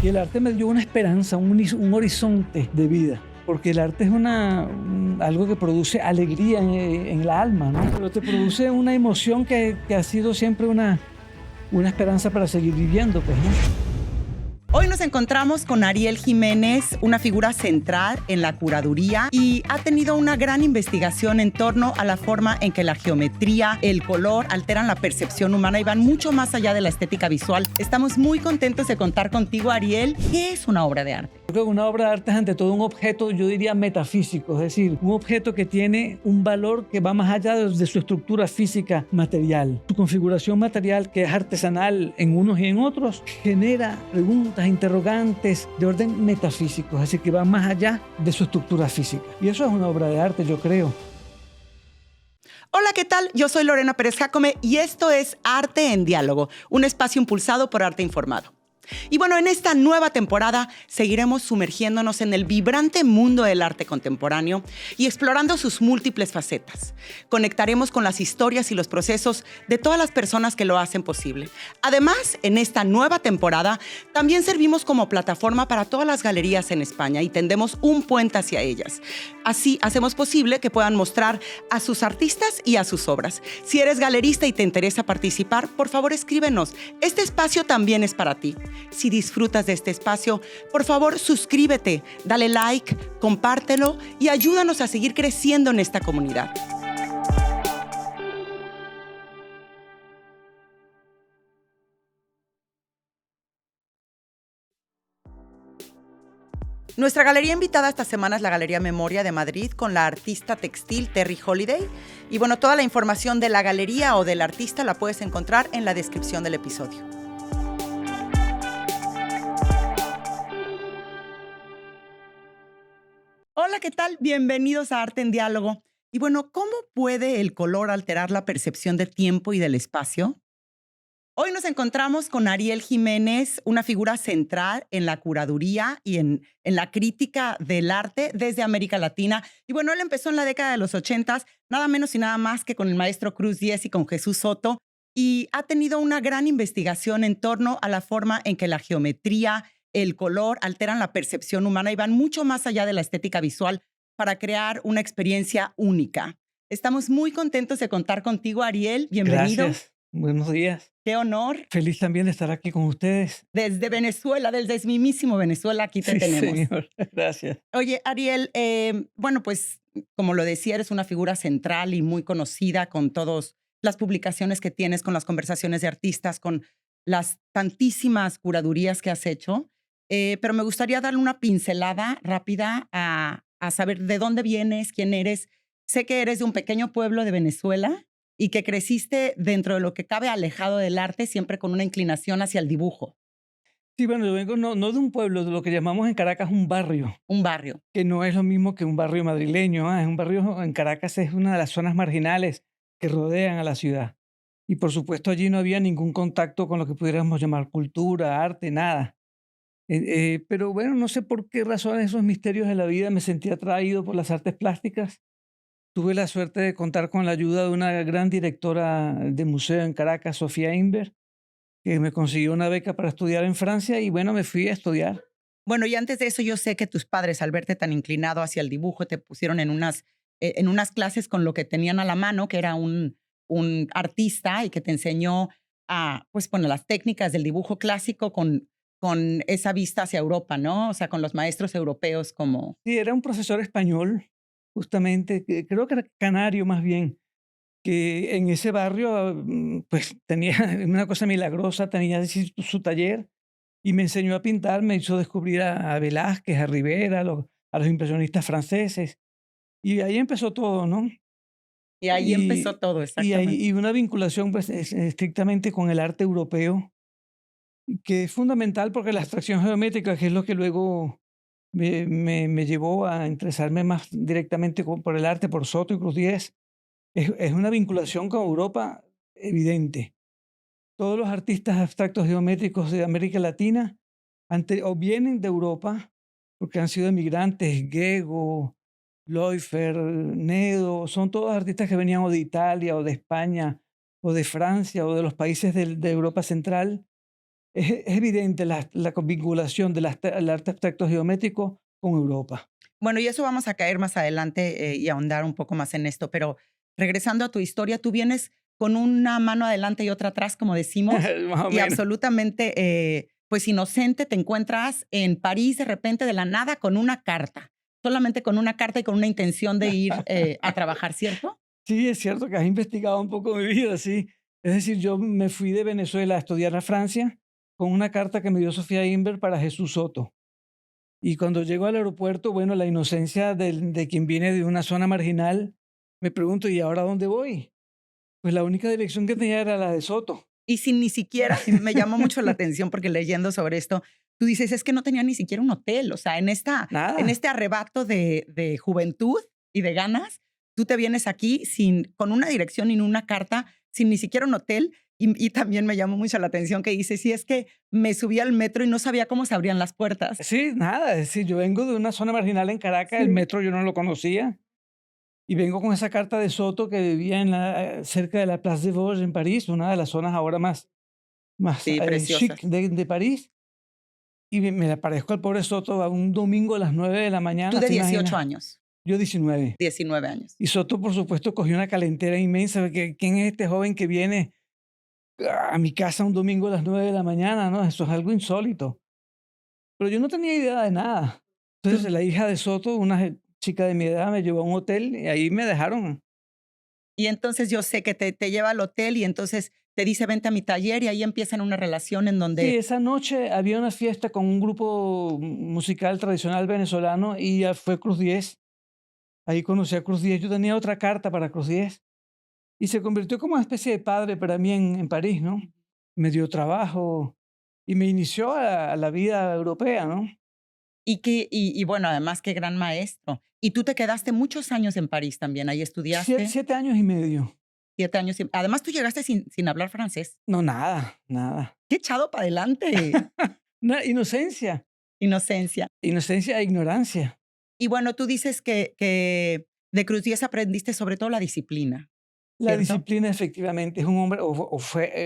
Y el arte me dio una esperanza, un horizonte de vida. Porque el arte es algo que produce alegría en el alma, ¿no? Pero te produce una emoción que ha sido siempre una esperanza para seguir viviendo, pues, ¿no? Hoy nos encontramos con Ariel Jiménez, una figura central en la curaduría y ha tenido una gran investigación en torno a la forma en que la geometría, el color alteran la percepción humana y van mucho más allá de la estética visual. Estamos muy contentos de contar contigo, Ariel. ¿Qué es una obra de arte? Yo creo que una obra de arte es ante todo un objeto, yo diría metafísico, es decir, un objeto que tiene un valor que va más allá de su estructura física material. Su configuración material, que es artesanal en unos y en otros, genera preguntas, interrogantes de orden metafísico, es decir, que va más allá de su estructura física. Y eso es una obra de arte, yo creo. Hola, ¿qué tal? Yo soy Lorena Pérez Jácome y esto es Arte en Diálogo, un espacio impulsado por Arte Informado. Y bueno, en esta nueva temporada seguiremos sumergiéndonos en el vibrante mundo del arte contemporáneo y explorando sus múltiples facetas. Conectaremos con las historias y los procesos de todas las personas que lo hacen posible. Además, en esta nueva temporada también servimos como plataforma para todas las galerías en España y tendemos un puente hacia ellas. Así hacemos posible que puedan mostrar a sus artistas y a sus obras. Si eres galerista y te interesa participar, por favor escríbenos. Este espacio también es para ti. Si disfrutas de este espacio, por favor suscríbete, dale like, compártelo y ayúdanos a seguir creciendo en esta comunidad. Nuestra galería invitada esta semana es la Galería Memoria de Madrid con la artista textil Terry Holiday. Y bueno, toda la información de la galería o del artista la puedes encontrar en la descripción del episodio. Hola, ¿qué tal? Bienvenidos a Arte en Diálogo. Y bueno, ¿cómo puede el color alterar la percepción de tiempo y del espacio? Hoy nos encontramos con Ariel Jiménez, una figura central en la curaduría y en la crítica del arte desde América Latina. Y bueno, él empezó en la década de los 80, nada menos y nada más que con el maestro Cruz Diez y con Jesús Soto, y ha tenido una gran investigación en torno a la forma en que la geometría, el color alteran la percepción humana y van mucho más allá de la estética visual para crear una experiencia única. Estamos muy contentos de contar contigo, Ariel. Bienvenido. Gracias. Buenos días. Qué honor. Feliz también de estar aquí con ustedes. Desde Venezuela, desde mismísimo Venezuela, aquí te tenemos. Señor. Gracias. Oye, Ariel, bueno, pues como lo decía, eres una figura central y muy conocida con todas las publicaciones que tienes, con las conversaciones de artistas, con las tantísimas curadurías que has hecho. Pero me gustaría darle una pincelada rápida a saber de dónde vienes, quién eres. Sé que eres de un pequeño pueblo de Venezuela y que creciste dentro de lo que cabe alejado del arte, siempre con una inclinación hacia el dibujo. Sí, bueno, yo vengo no de un pueblo, de lo que llamamos en Caracas un barrio, Un barrio. que no es lo mismo que un barrio madrileño. Es un barrio en Caracas, es una de las zonas marginales que rodean a la ciudad. Y por supuesto allí no había ningún contacto con lo que pudiéramos llamar cultura, arte, nada. Pero bueno, no sé por qué razones, esos misterios de la vida, me sentí atraído por las artes plásticas. Tuve la suerte de contar con la ayuda de una gran directora de museo en Caracas, Sofía Inver, que me consiguió una beca para estudiar en Francia y bueno, me fui a estudiar. Bueno, y antes de eso, yo sé que tus padres, al verte tan inclinado hacia el dibujo, te pusieron en unas clases con lo que tenían a la mano, que era un artista y que te enseñó a, pues, bueno, las técnicas del dibujo clásico con esa vista hacia Europa, ¿no? O sea, con los maestros europeos como... Sí, era un profesor español, justamente, creo que era canario más bien, que en ese barrio pues tenía una cosa milagrosa, tenía así su taller y me enseñó a pintar, me hizo descubrir a Velázquez, a Rivera, a los impresionistas franceses. Y ahí empezó todo, ¿no? Y ahí empezó Y, todo, exactamente. y una vinculación pues, estrictamente con el arte europeo, que es fundamental porque la abstracción geométrica, que es lo que luego me llevó a interesarme más directamente por el arte, por Soto y Cruz Diez, es una vinculación con Europa evidente. Todos los artistas abstractos geométricos de América Latina o vienen de Europa, porque han sido emigrantes, Gego, Leufer, Nedo, son todos artistas que venían o de Italia, o de España, o de Francia, o de los países de Europa Central, Es evidente la vinculación del arte abstracto geométrico con Europa. Bueno, y eso vamos a caer más adelante y ahondar un poco más en esto, pero regresando a tu historia, tú vienes con una mano adelante y otra atrás, como decimos, Más o y menos. absolutamente, pues inocente, te encuentras en París de repente de la nada con una carta, solamente con una carta y con una intención de ir a trabajar, ¿cierto? Sí, es cierto que has investigado un poco mi vida, sí. Es decir, yo me fui de Venezuela a estudiar a Francia con una carta que me dio Sofía Inver para Jesús Soto. Y cuando llego al aeropuerto, bueno, la inocencia de quien viene de una zona marginal, me pregunto, ¿y ahora dónde voy? Pues la única dirección que tenía era la de Soto. Y sin ni siquiera, y me llamó mucho la atención porque leyendo sobre esto, tú dices, es que no tenía ni siquiera un hotel, o sea, en Nada. este arrebato de juventud y de ganas, tú te vienes aquí con una dirección y una carta, sin ni siquiera un hotel, y también me llamó mucho la atención que dices, sí, es que me subí al metro y no sabía cómo se abrían las puertas. Sí, nada. Es decir, yo vengo de una zona marginal en Caracas, el Sí. metro yo no lo conocía. Y vengo con esa carta de Soto que vivía cerca de la Place des Vosges en París, una de las zonas ahora más Sí, chic preciosas. de París. Y me le aparezco al pobre Soto a un domingo a las 9 de la Tú mañana, de ¿te 18 imaginas? años, Yo 19. 19 años. Y Soto, por supuesto, cogió una calentera inmensa. ¿Quién es este joven que viene a mi casa un domingo a las 9 de la mañana? ¿No? Eso es algo insólito. Pero yo no tenía idea de nada. Entonces, Tú, la hija de Soto, una chica de mi edad, me llevó a un hotel y ahí me dejaron. y entonces yo sé que te lleva al hotel y entonces te dice, vente a mi taller y ahí empiezan una relación en Sí, donde esa noche había una fiesta con un grupo musical tradicional venezolano y fue Cruz 10. Ahí conocí a Cruz 10. Yo tenía otra carta para Cruz 10 y se convirtió como una especie de padre para mí en París, ¿no? Me dio trabajo y me inició a la vida europea, ¿no? y bueno, además qué gran maestro. Y tú te quedaste muchos años en París también, ahí estudiaste 7 años y medio. 7 años. Además, tú llegaste sin hablar francés. No, nada, nada. ¡Qué echado para adelante! Inocencia, Inocencia. inocencia e ignorancia. Y bueno, tú dices que de Cruz 10 aprendiste sobre todo la disciplina, La ¿cierto? disciplina efectivamente es un hombre,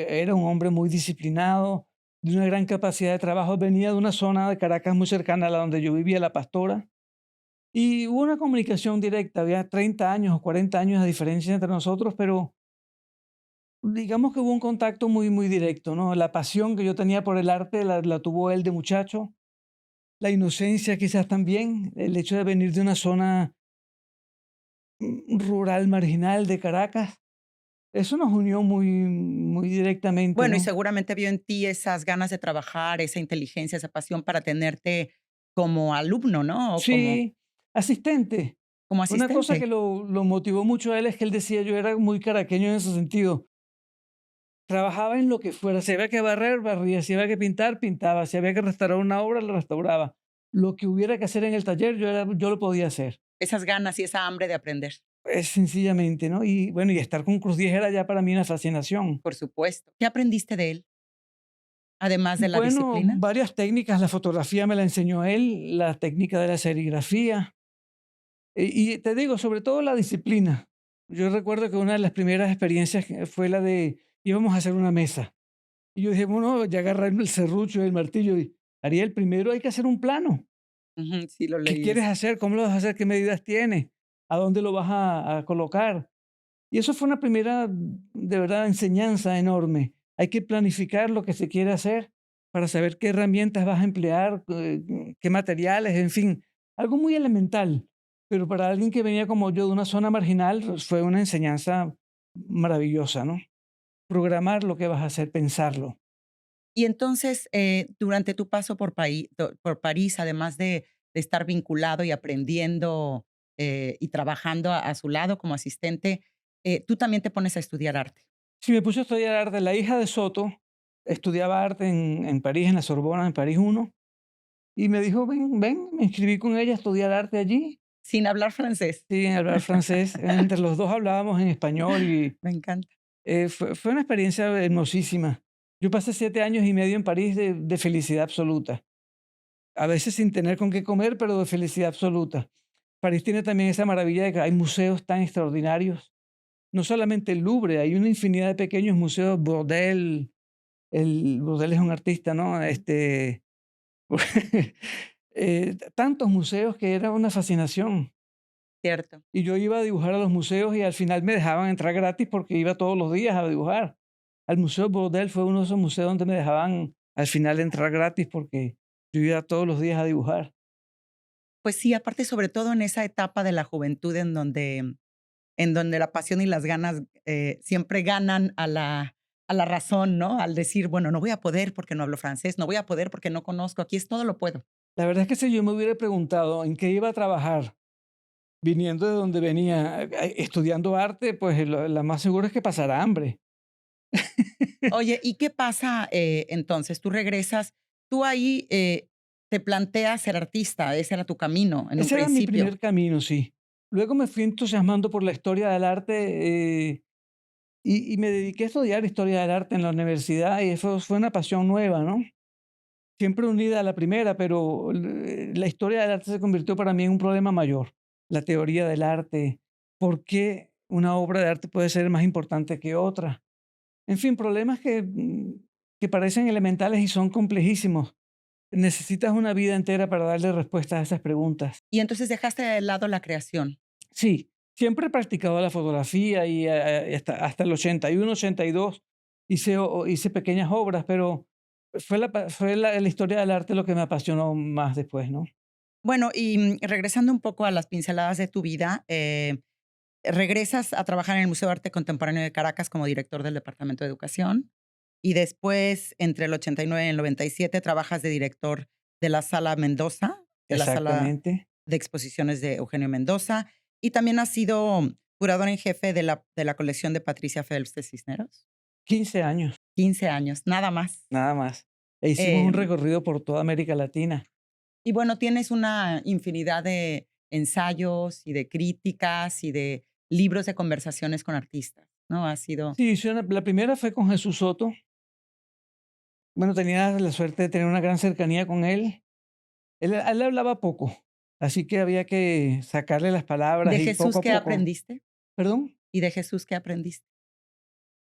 era un hombre muy disciplinado, de una gran capacidad de trabajo. Venía de una zona de Caracas muy cercana a la donde yo vivía, La Pastora, y hubo una comunicación directa. Había 30 años o 40 años de diferencia entre nosotros, pero digamos que hubo un contacto muy, muy directo, ¿no? La pasión que yo tenía por el arte la tuvo él de muchacho, la inocencia quizás también, el hecho de venir de una zona rural marginal de Caracas. Eso nos unió muy, muy directamente, Bueno, y ¿no? seguramente vio en ti esas ganas de trabajar, esa inteligencia, esa pasión para tenerte como alumno, ¿no? O Sí, asistente. como Una cosa que asistente. lo motivó mucho a él es que él decía, yo era muy caraqueño en ese sentido. Trabajaba en lo que fuera, si había que barrer, barría, si había que pintar, pintaba, si había que restaurar una obra, la restauraba. Lo que hubiera que hacer en el taller, yo lo podía hacer. Esas ganas y esa hambre de aprender, Es sencillamente, ¿no? Y bueno, y estar con Cruz 10 era ya para mí una fascinación. por supuesto. ¿Qué aprendiste de él, además de la Bueno, disciplina? varias técnicas, la fotografía me la enseñó él, la técnica de la serigrafía. Y te digo, sobre todo la disciplina. Yo recuerdo que una de las primeras experiencias fue la de íbamos a hacer una mesa. Y yo dije, bueno, ya agarré el serrucho y el martillo. Y Ariel, primero hay que hacer un plano. Ujú, sí, lo ¿Qué leí quieres eso. hacer? ¿Cómo lo vas a hacer? ¿Qué medidas tienes? ¿A dónde lo vas a colocar? Y eso fue una primera, de verdad, enseñanza enorme. Hay que planificar lo que se quiere hacer para saber qué herramientas vas a emplear, qué materiales, en fin, algo muy elemental. Pero para alguien que venía como yo de una zona marginal, pues, fue una enseñanza maravillosa, ¿no? Programar lo que vas a hacer, pensarlo. Y entonces, durante tu paso por París, además de estar vinculado y aprendiendo y trabajando a su lado como asistente, tú también te pones a estudiar arte. Si me puse a estudiar arte, la hija de Soto estudiaba arte en París, en la Sorbona, en París uno, y me dijo, ven, ven, me inscribí con ella a estudiar arte allí. Sin hablar francés. Sí, en hablar francés. Entre los dos hablábamos en español y Me encanta. fue una experiencia hermosísima. Yo pasé 7 años y medio en París de felicidad absoluta. A veces sin tener con qué comer, pero de felicidad absoluta. París tiene también esa maravilla de que hay museos tan extraordinarios. No solamente el Louvre, hay una infinidad de pequeños museos, Bordel, el Braudel es un artista, ¿no? Tantos museos que era una fascinación. Cierto. Y yo iba a dibujar a los museos y al final me dejaban entrar gratis porque iba todos los días a dibujar. Al Museo Braudel fue uno de esos museos donde me dejaban al final entrar gratis porque yo iba todos los días a dibujar. Pues sí, aparte, sobre todo en esa etapa de la juventud en donde la pasión y las ganas, siempre ganan a la razón, ¿no? Al decir, bueno, no voy a poder porque no hablo francés, no voy a poder porque no conozco, aquí es todo lo puedo. La verdad es que si yo me hubiera preguntado en qué iba a trabajar viniendo de donde venía, estudiando arte, pues la más seguro es que pasara hambre. Oye, ¿y qué pasa, entonces? Tú regresas, tú ahí, te planteas ser artista, ese era tu camino en un Ese era mi principio. primer camino, sí. Luego me fui entusiasmando por la historia del arte, y me dediqué a estudiar historia del arte en la universidad y eso fue una pasión nueva, ¿no? Siempre unida a la primera, pero la historia del arte se convirtió para mí en un problema mayor. La teoría del arte, por qué una obra de arte puede ser más importante que otra. En fin, problemas que parecen elementales y son complejísimos. Necesitas una vida entera para darle respuestas a esas preguntas. Y entonces dejaste de lado la creación. Sí, siempre he practicado la fotografía y hasta el 81, 82 hice pequeñas obras, pero fue la historia del arte lo que me apasionó más después, ¿no? Bueno, y, regresando un poco a las pinceladas de tu vida, regresas a trabajar en el Museo de Arte Contemporáneo de Caracas como director del Departamento de Educación, y después, entre el 89 y el 97, trabajas de director de la Sala Mendoza, de la Sala Exactamente. de Exposiciones de Eugenio Mendoza, y también has sido curador en jefe de la colección de Patricia Phelps de Cisneros. 15 años, 15 años, nada más. nada más. E hicimos un Em, recorrido por toda América Latina. y bueno, tienes una infinidad de ensayos y de críticas y de libros de conversaciones con artistas, ¿no? Ha sido Sí, la primera fue con Jesús Soto. Bueno, tenía la suerte de tener una gran cercanía con él. Él hablaba poco, así que había que sacarle las palabras ¿De y poco Jesús a qué poco. aprendiste? ¿Perdón? ¿Y de Jesús qué aprendiste?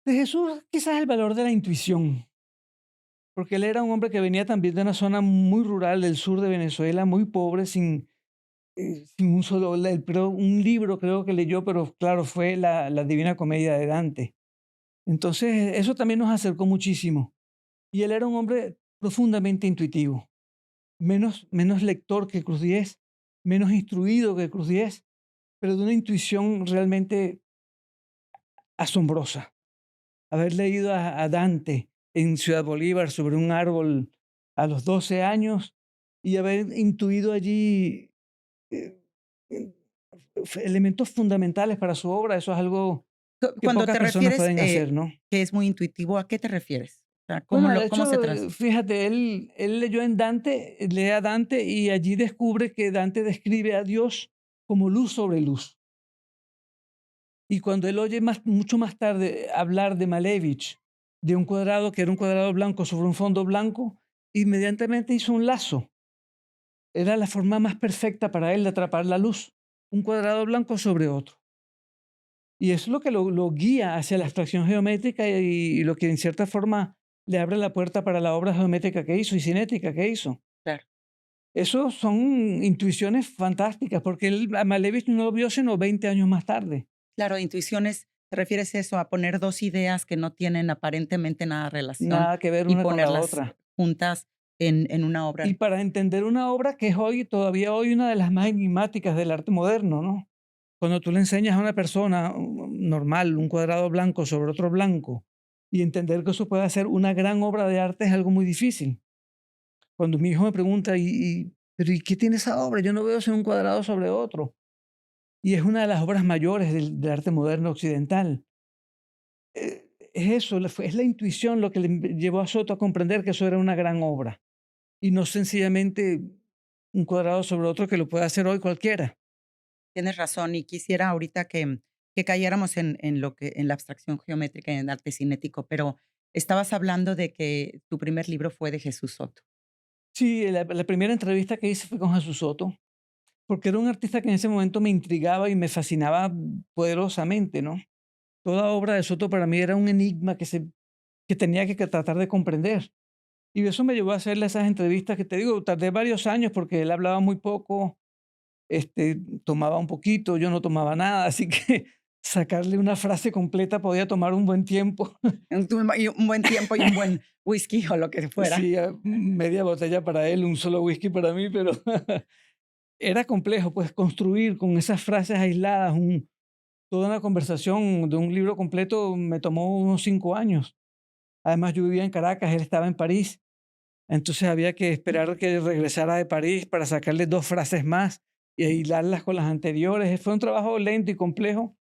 De Jesús, quizás el valor de la intuición, porque él era un hombre que venía también de una zona muy rural del sur de Venezuela, muy pobre, sin un solo, pero un libro creo que leyó, pero claro, fue la Divina Comedia de Dante. Entonces, eso también nos acercó muchísimo. Y él era un hombre profundamente intuitivo, menos lector que Cruz Diez, menos instruido que Cruz Diez, pero de una intuición realmente asombrosa. Haber leído a Dante en Ciudad Bolívar sobre un árbol a los 12 años y haber intuido allí eh, eh, elementos fundamentales para su obra, eso es algo que Cuando pocas te personas refieres, pueden hacer, ¿no? que es muy intuitivo, ¿a qué te refieres? O sea, ¿cómo Bueno, de lo cómo se hecho, trans fíjate, él leyó en Dante, lee a Dante y allí descubre que Dante describe a Dios como luz sobre luz. Y cuando él oye mucho más tarde hablar de Malevich, de un cuadrado que era un cuadrado blanco sobre un fondo blanco, inmediatamente hizo un lazo. Era la forma más perfecta para él de atrapar la luz, un cuadrado blanco sobre otro. Y eso es lo que lo guía hacia la abstracción geométrica y lo que en cierta forma le abre la puerta para la obra geométrica que hizo y cinética que hizo. claro, Eso son intuiciones fantásticas, porque él a Malevich no lo vio sino 20 años más tarde. claro, intuiciones, ¿te refieres eso, a poner 2 ideas que no tienen aparentemente nada de relación Nada que ver y una con la ponerlas otra. juntas en una Y obra? para entender una obra que es hoy, todavía hoy, una de las más enigmáticas del arte moderno, ¿no? Cuando tú le enseñas a una persona normal un cuadrado blanco sobre otro blanco y entender que eso puede ser una gran obra de arte es algo muy difícil. Cuando mi hijo me pregunta, ¿pero y qué tiene esa obra? Yo no veo sino un cuadrado sobre otro. Y es una de las obras mayores del arte moderno occidental. Es eso, es la intuición lo que le llevó a Soto a comprender que eso era una gran obra y no sencillamente un cuadrado sobre otro que lo puede hacer hoy cualquiera. Tienes razón, y quisiera ahorita que cayéramos en la abstracción geométrica y en el arte cinético, pero estabas hablando de que tu primer libro fue de Jesús Soto. Sí, la primera entrevista que hice fue con Jesús Soto, porque era un artista que en ese momento me intrigaba y me fascinaba poderosamente, ¿no? Toda obra de Soto para mí era un enigma que tenía que tratar de comprender. Y eso me llevó a hacerle esas entrevistas que te digo, tardé varios años porque él hablaba muy poco, tomaba un poquito, yo no tomaba nada, así que sacarle una frase completa podía tomar un buen tiempo. Y un buen tiempo y un buen whisky o lo que fuera. Sí, media botella para él, un solo whisky para mí, pero era complejo, pues construir con esas frases aisladas toda una conversación de un libro completo me tomó unos 5 años. Además, yo vivía en Caracas, él estaba en París. Entonces había que esperar que regresara de París para sacarle 2 frases más y hilarlas con las anteriores. Fue un trabajo lento y complejo,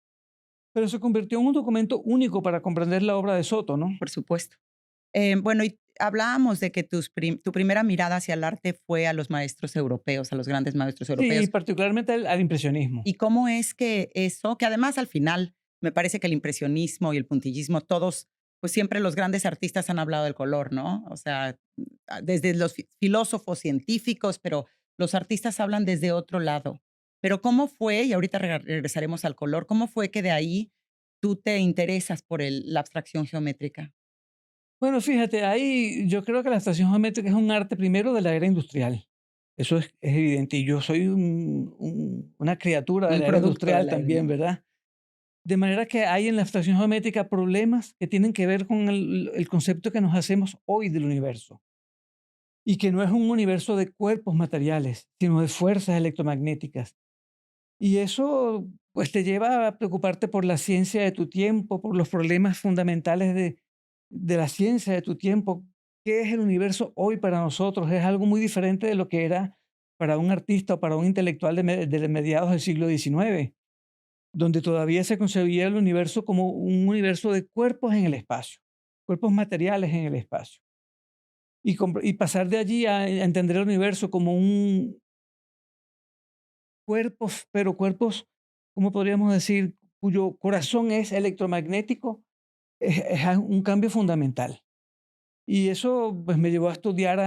pero se convirtió en un documento único para comprender la obra de Soto, ¿no? Por supuesto. Bueno, y hablábamos de que tu primera mirada hacia el arte fue a los maestros europeos, a los grandes maestros Sí, europeos. particularmente al impresionismo. ¿Y cómo es que eso, que además al final me parece que el impresionismo y el puntillismo, todos, pues siempre los grandes artistas han hablado del color, ¿no? O sea, desde los filósofos científicos, pero los artistas hablan desde otro lado. Pero ¿cómo fue, y ahorita regresaremos al color, cómo fue que de ahí tú te interesas por la abstracción geométrica? Bueno, fíjate, ahí yo creo que la abstracción geométrica es un arte primero de la era industrial. Eso es evidente. Y yo soy una criatura de Un la era producto de industrial la también, ¿verdad? De manera que hay en la abstracción geométrica problemas que tienen que ver con el concepto que nos hacemos hoy del universo. Y que no es un universo de cuerpos materiales, sino de fuerzas electromagnéticas. Y eso pues te lleva a preocuparte por la ciencia de tu tiempo, por los problemas fundamentales de la ciencia de tu tiempo. ¿Qué es el universo hoy para nosotros? Es algo muy diferente de lo que era para un artista o para un intelectual de mediados del siglo XIX, donde todavía se concebía el universo como un universo de cuerpos en el espacio, cuerpos materiales en el espacio. Y pasar de allí a entender el universo como un cuerpos, pero cuerpos, ¿cómo podríamos decir? Cuyo corazón es electromagnético, un cambio fundamental. Y eso pues me llevó a estudiar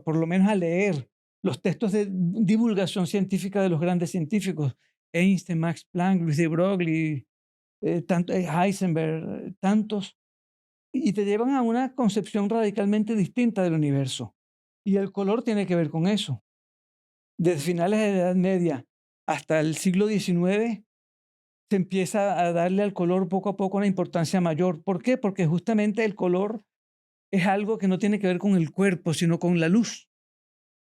por lo menos a leer los textos de divulgación científica de los grandes científicos, Einstein, Max Planck, Luis de Broglie, Heisenberg, tantos, y te llevan a una concepción radicalmente distinta del universo. Y el color tiene que ver con eso. Desde finales de la Edad Media hasta el siglo XIX se empieza a darle al color poco a poco una importancia mayor. ¿Por qué? Porque justamente el color es algo que no tiene que ver con el cuerpo, sino con la luz.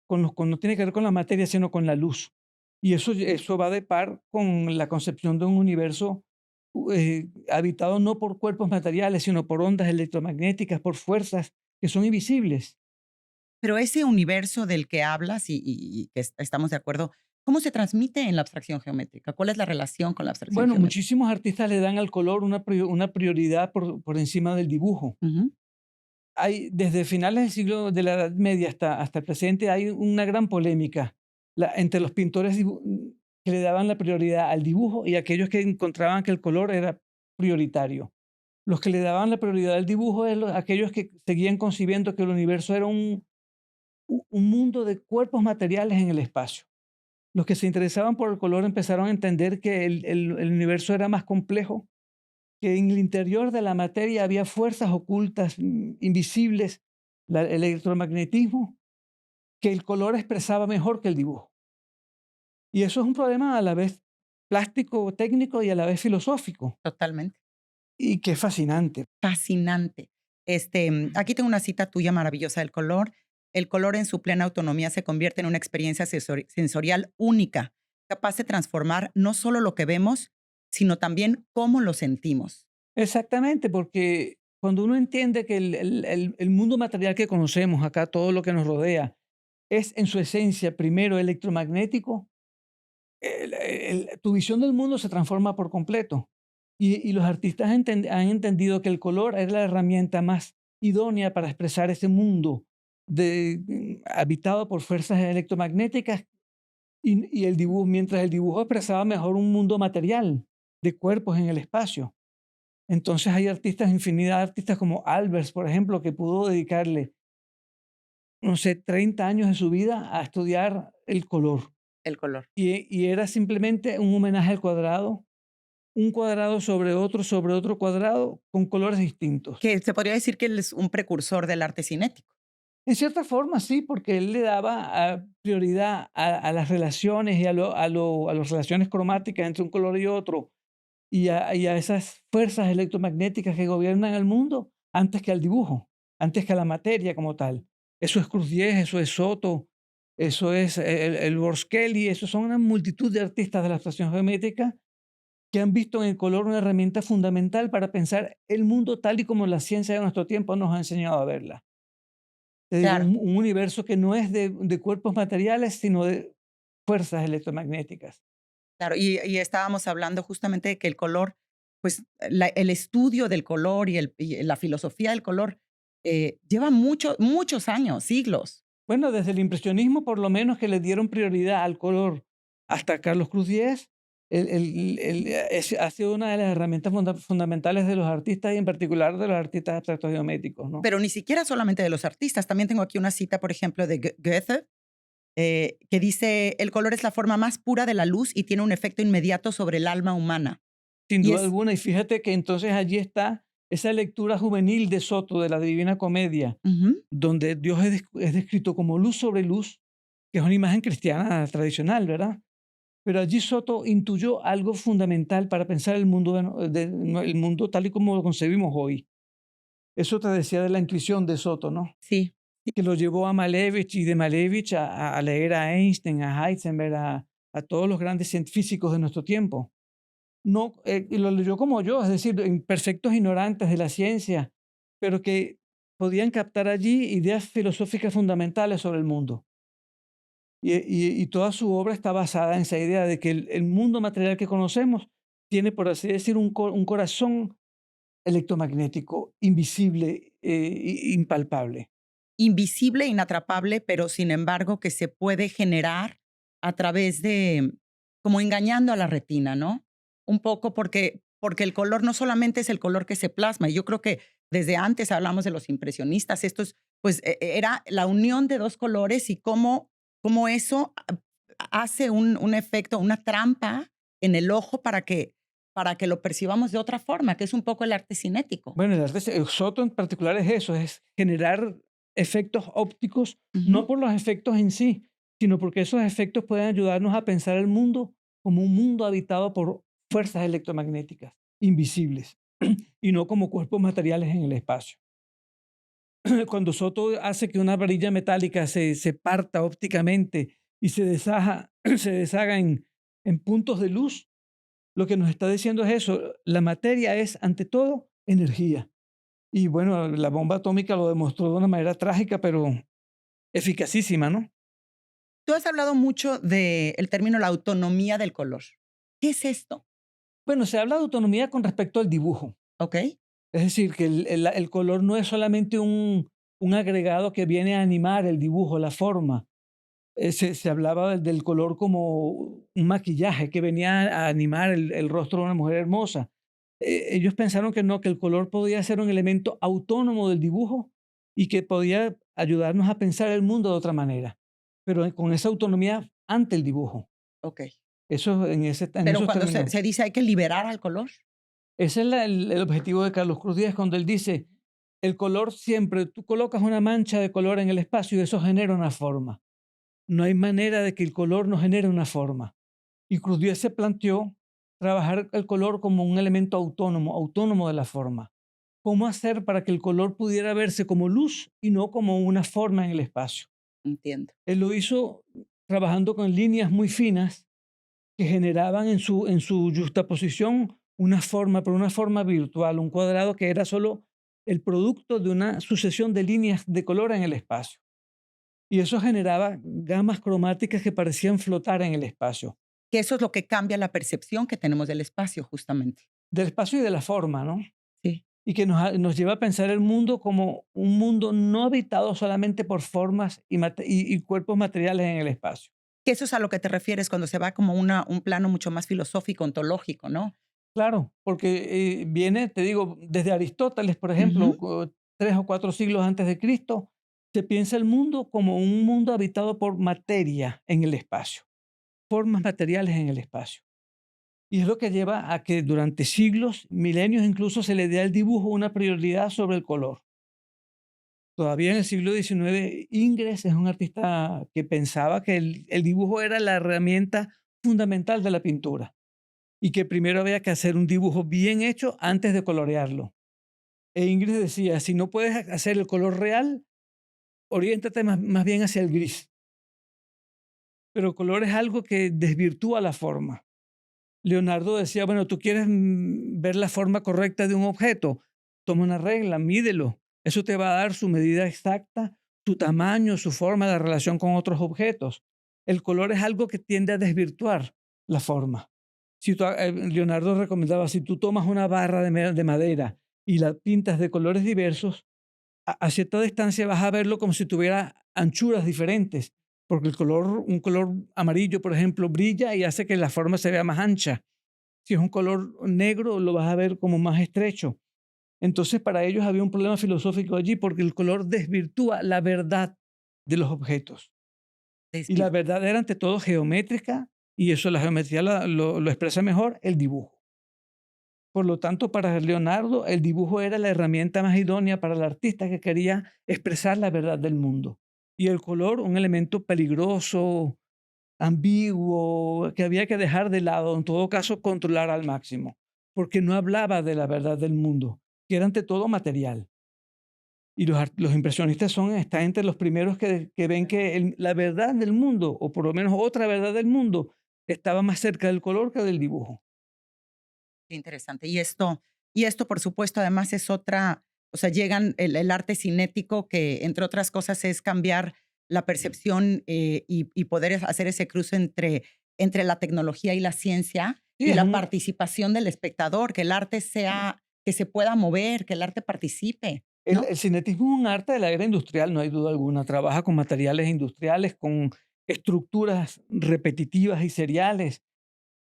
No tiene que ver con la materia, sino con la luz. Y eso va de par con la concepción de un universo habitado no por cuerpos materiales, sino por ondas electromagnéticas, por fuerzas que son invisibles. Pero ese universo del que hablas y que estamos de acuerdo, ¿cómo se transmite en la abstracción geométrica? ¿Cuál es la relación con la abstracción Bueno, geométrica? muchísimos artistas le dan al color una prioridad por encima del dibujo. Ujú. Hay, desde finales del siglo de la Edad Media hasta el presente hay una gran polémica entre los pintores que le daban la prioridad al dibujo y aquellos que encontraban que el color era prioritario. Los que le daban la prioridad al dibujo eran aquellos que seguían concibiendo que el universo era un mundo de cuerpos materiales en el espacio. Los que se interesaban por el color empezaron a entender que el universo era más complejo, que en el interior de la materia había fuerzas ocultas, invisibles, el electromagnetismo, que el color expresaba mejor que el dibujo. Y eso es un problema a la vez plástico, técnico y a la vez filosófico, Totalmente. y que es fascinante. Fascinante. Aquí tengo una cita tuya maravillosa del color. El color en su plena autonomía se convierte en una experiencia sensorial única, capaz de transformar no solo lo que vemos, sino también cómo lo sentimos. Exactamente, porque cuando uno entiende que el mundo material que conocemos acá, todo lo que nos rodea, es en su esencia primero electromagnético, tu visión del mundo se transforma por completo. Y los artistas han entendido que el color es la herramienta más idónea para expresar ese mundo habitado por fuerzas electromagnéticas y el dibujo, mientras el dibujo expresaba mejor un mundo material de cuerpos en el espacio. Entonces hay artistas, infinidad de artistas como Albers, por ejemplo, que pudo dedicarle, no sé, 30 años de su vida a estudiar el color. El color. Y era simplemente un homenaje al cuadrado un cuadrado sobre otro cuadrado con colores distintos. Que se podría decir que él es un precursor del arte cinético. En cierta forma, sí, porque él le daba prioridad a las relaciones y a las relaciones cromáticas entre un color y otro, y a esas fuerzas electromagnéticas que gobiernan el mundo antes que al dibujo, antes que a la materia como tal. Eso es Cruz Diez, eso es Soto, eso es el Borskelly, eso son una multitud de artistas de la abstracción geométrica que han visto en el color una herramienta fundamental para pensar el mundo tal y como la ciencia de nuestro tiempo nos ha enseñado a verla. Te digo, Claro. un universo que no es de cuerpos materiales, sino de fuerzas electromagnéticas. Claro, y estábamos hablando justamente de que el color, pues, el estudio del color y la filosofía del color, lleva muchos años, siglos. Bueno, desde el impresionismo, por lo menos, que le dieron prioridad al color hasta Carlos Cruz Diez, ha sido una de las herramientas fundamentales de los artistas y en particular de los artistas abstractos geométricos, ¿no? Pero ni siquiera solamente de los artistas. También tengo aquí una cita, por ejemplo, de Goethe, que dice: "El color es la forma más pura de la luz y tiene un efecto inmediato sobre el alma humana". Sin Y duda es alguna, y fíjate que entonces allí está esa lectura juvenil de Soto, de la Divina Comedia, ujú, donde Dios es descrito como luz sobre luz, que es una imagen cristiana tradicional, ¿verdad? Pero allí Soto intuyó algo fundamental para pensar el mundo, el mundo tal y como lo concebimos hoy. Eso te decía de la intuición de Soto, ¿no? sí, Que lo llevó a Malevich y de Malevich a leer a Einstein, a Heisenberg, a todos los grandes físicos de nuestro tiempo. No, y lo leyó como yo, es decir, perfectos ignorantes de la ciencia, pero que podían captar allí ideas filosóficas fundamentales sobre el mundo. Y toda su obra está basada en esa idea de que el mundo material que conocemos tiene, por así decir, un corazón electromagnético, invisible, impalpable. invisible, inatrapable, pero sin embargo que se puede generar a través de como engañando a la retina, ¿no? Un poco porque el color no solamente es el color que se plasma, y yo creo que desde antes hablamos de los impresionistas, estos, pues, era la unión de 2 colores y cómo eso hace un efecto, una trampa en el ojo para que lo percibamos de otra forma, que es un poco el arte cinético. Bueno, el arte, Soto en particular es eso, es generar efectos ópticos, no Ujú. por los efectos en sí, sino porque esos efectos pueden ayudarnos a pensar el mundo como un mundo habitado por fuerzas electromagnéticas invisibles y no como cuerpos materiales en el espacio. Cuando Soto hace que una varilla metálica se parta ópticamente y se deshaga en puntos de luz, lo que nos está diciendo es eso, la materia es ante todo energía. Y bueno, la bomba atómica lo demostró de una manera trágica, pero eficacísima, ¿no? Tú has hablado mucho del término la autonomía del color. ¿Qué es esto? Bueno, se habla de autonomía con respecto al dibujo. ¿Ok? Es decir, que el color no es solamente un agregado que viene a animar el dibujo, la forma. Se hablaba del color como un maquillaje que venía a animar el rostro de una mujer hermosa. Ellos pensaron que no, que el color podía ser un elemento autónomo del dibujo y que podía ayudarnos a pensar el mundo de otra manera, pero con esa autonomía ante el dibujo. Ok. Eso en Pero esos cuando se, términos. se dice hay que liberar al color. Ese es el objetivo de Carlos Cruz Díaz cuando él dice, el color siempre, tú colocas una mancha de color en el espacio y eso genera una forma. No hay manera de que el color no genere una forma. Y Cruz Díaz se planteó trabajar el color como un elemento autónomo, autónomo de la forma. ¿Cómo hacer para que el color pudiera verse como luz y no como una forma en el espacio? Entiendo. Él lo hizo trabajando con líneas muy finas que generaban en su juxtaposición una forma, pero una forma virtual, un cuadrado que era solo el producto de una sucesión de líneas de color en el espacio. Y eso generaba gamas cromáticas que parecían flotar en el espacio, Que eso es lo que cambia la percepción que tenemos del espacio, justamente. del espacio y de la forma, ¿no? Sí. Y que nos lleva a pensar el mundo como un mundo no habitado solamente por formas y cuerpos materiales en el espacio. Que eso es a lo que te refieres cuando se va como un plano mucho más filosófico, ontológico, ¿no? Claro, porque viene, te digo, desde Aristóteles, por ejemplo, Ujú. 3 o 4 siglos antes de Cristo, se piensa el mundo como un mundo habitado por materia en el espacio, formas materiales en el espacio. Y es lo que lleva a que durante siglos, milenios incluso, se le dé al dibujo una prioridad sobre el color. Todavía en el siglo XIX, Ingres es un artista que pensaba que el dibujo era la herramienta fundamental de la pintura y que primero había que hacer un dibujo bien hecho antes de colorearlo. E Ingres decía, si no puedes hacer el color real, oriéntate más bien hacia el gris. Pero el color es algo que desvirtúa la forma. Leonardo decía, bueno, tú quieres ver la forma correcta de un objeto, toma una regla, mídelo. Eso te va a dar su medida exacta, su tamaño, su forma de relación con otros objetos. El color es algo que tiende a desvirtuar la forma. Si Leonardo recomendaba, si tú tomas una barra de madera y la pintas de colores diversos, a cierta distancia vas a verlo como si tuviera anchuras diferentes, porque un color amarillo, por ejemplo, brilla y hace que la forma se vea más ancha. Si es un color negro, lo vas a ver como más estrecho. Entonces, para ellos había un problema filosófico allí, porque el color desvirtúa la verdad de los objetos. Y la Desvirtuar. verdad era ante todo geométrica, y eso la geometría lo expresa mejor el dibujo. Por lo tanto, para Leonardo, el dibujo era la herramienta más idónea para el artista que quería expresar la verdad del mundo. Y el color, un elemento peligroso, ambiguo, que había que dejar de lado, en todo caso, controlar al máximo, porque no hablaba de la verdad del mundo, que era ante todo material. Y los impresionistas están entre los primeros que ven que la verdad del mundo, o por lo menos otra verdad del mundo, estaba más cerca del color que del dibujo. Qué interesante. Y esto, por supuesto, además es otra, o sea, llegan el arte cinético, que entre otras cosas es cambiar la percepción y poder hacer ese cruce entre la tecnología y la ciencia Sí, y es la un, participación del espectador, que el arte sea, que se pueda mover, que el arte participe, ¿no? el cinetismo es un arte de la era industrial, no hay duda alguna. Trabaja con materiales industriales, con estructuras repetitivas y seriales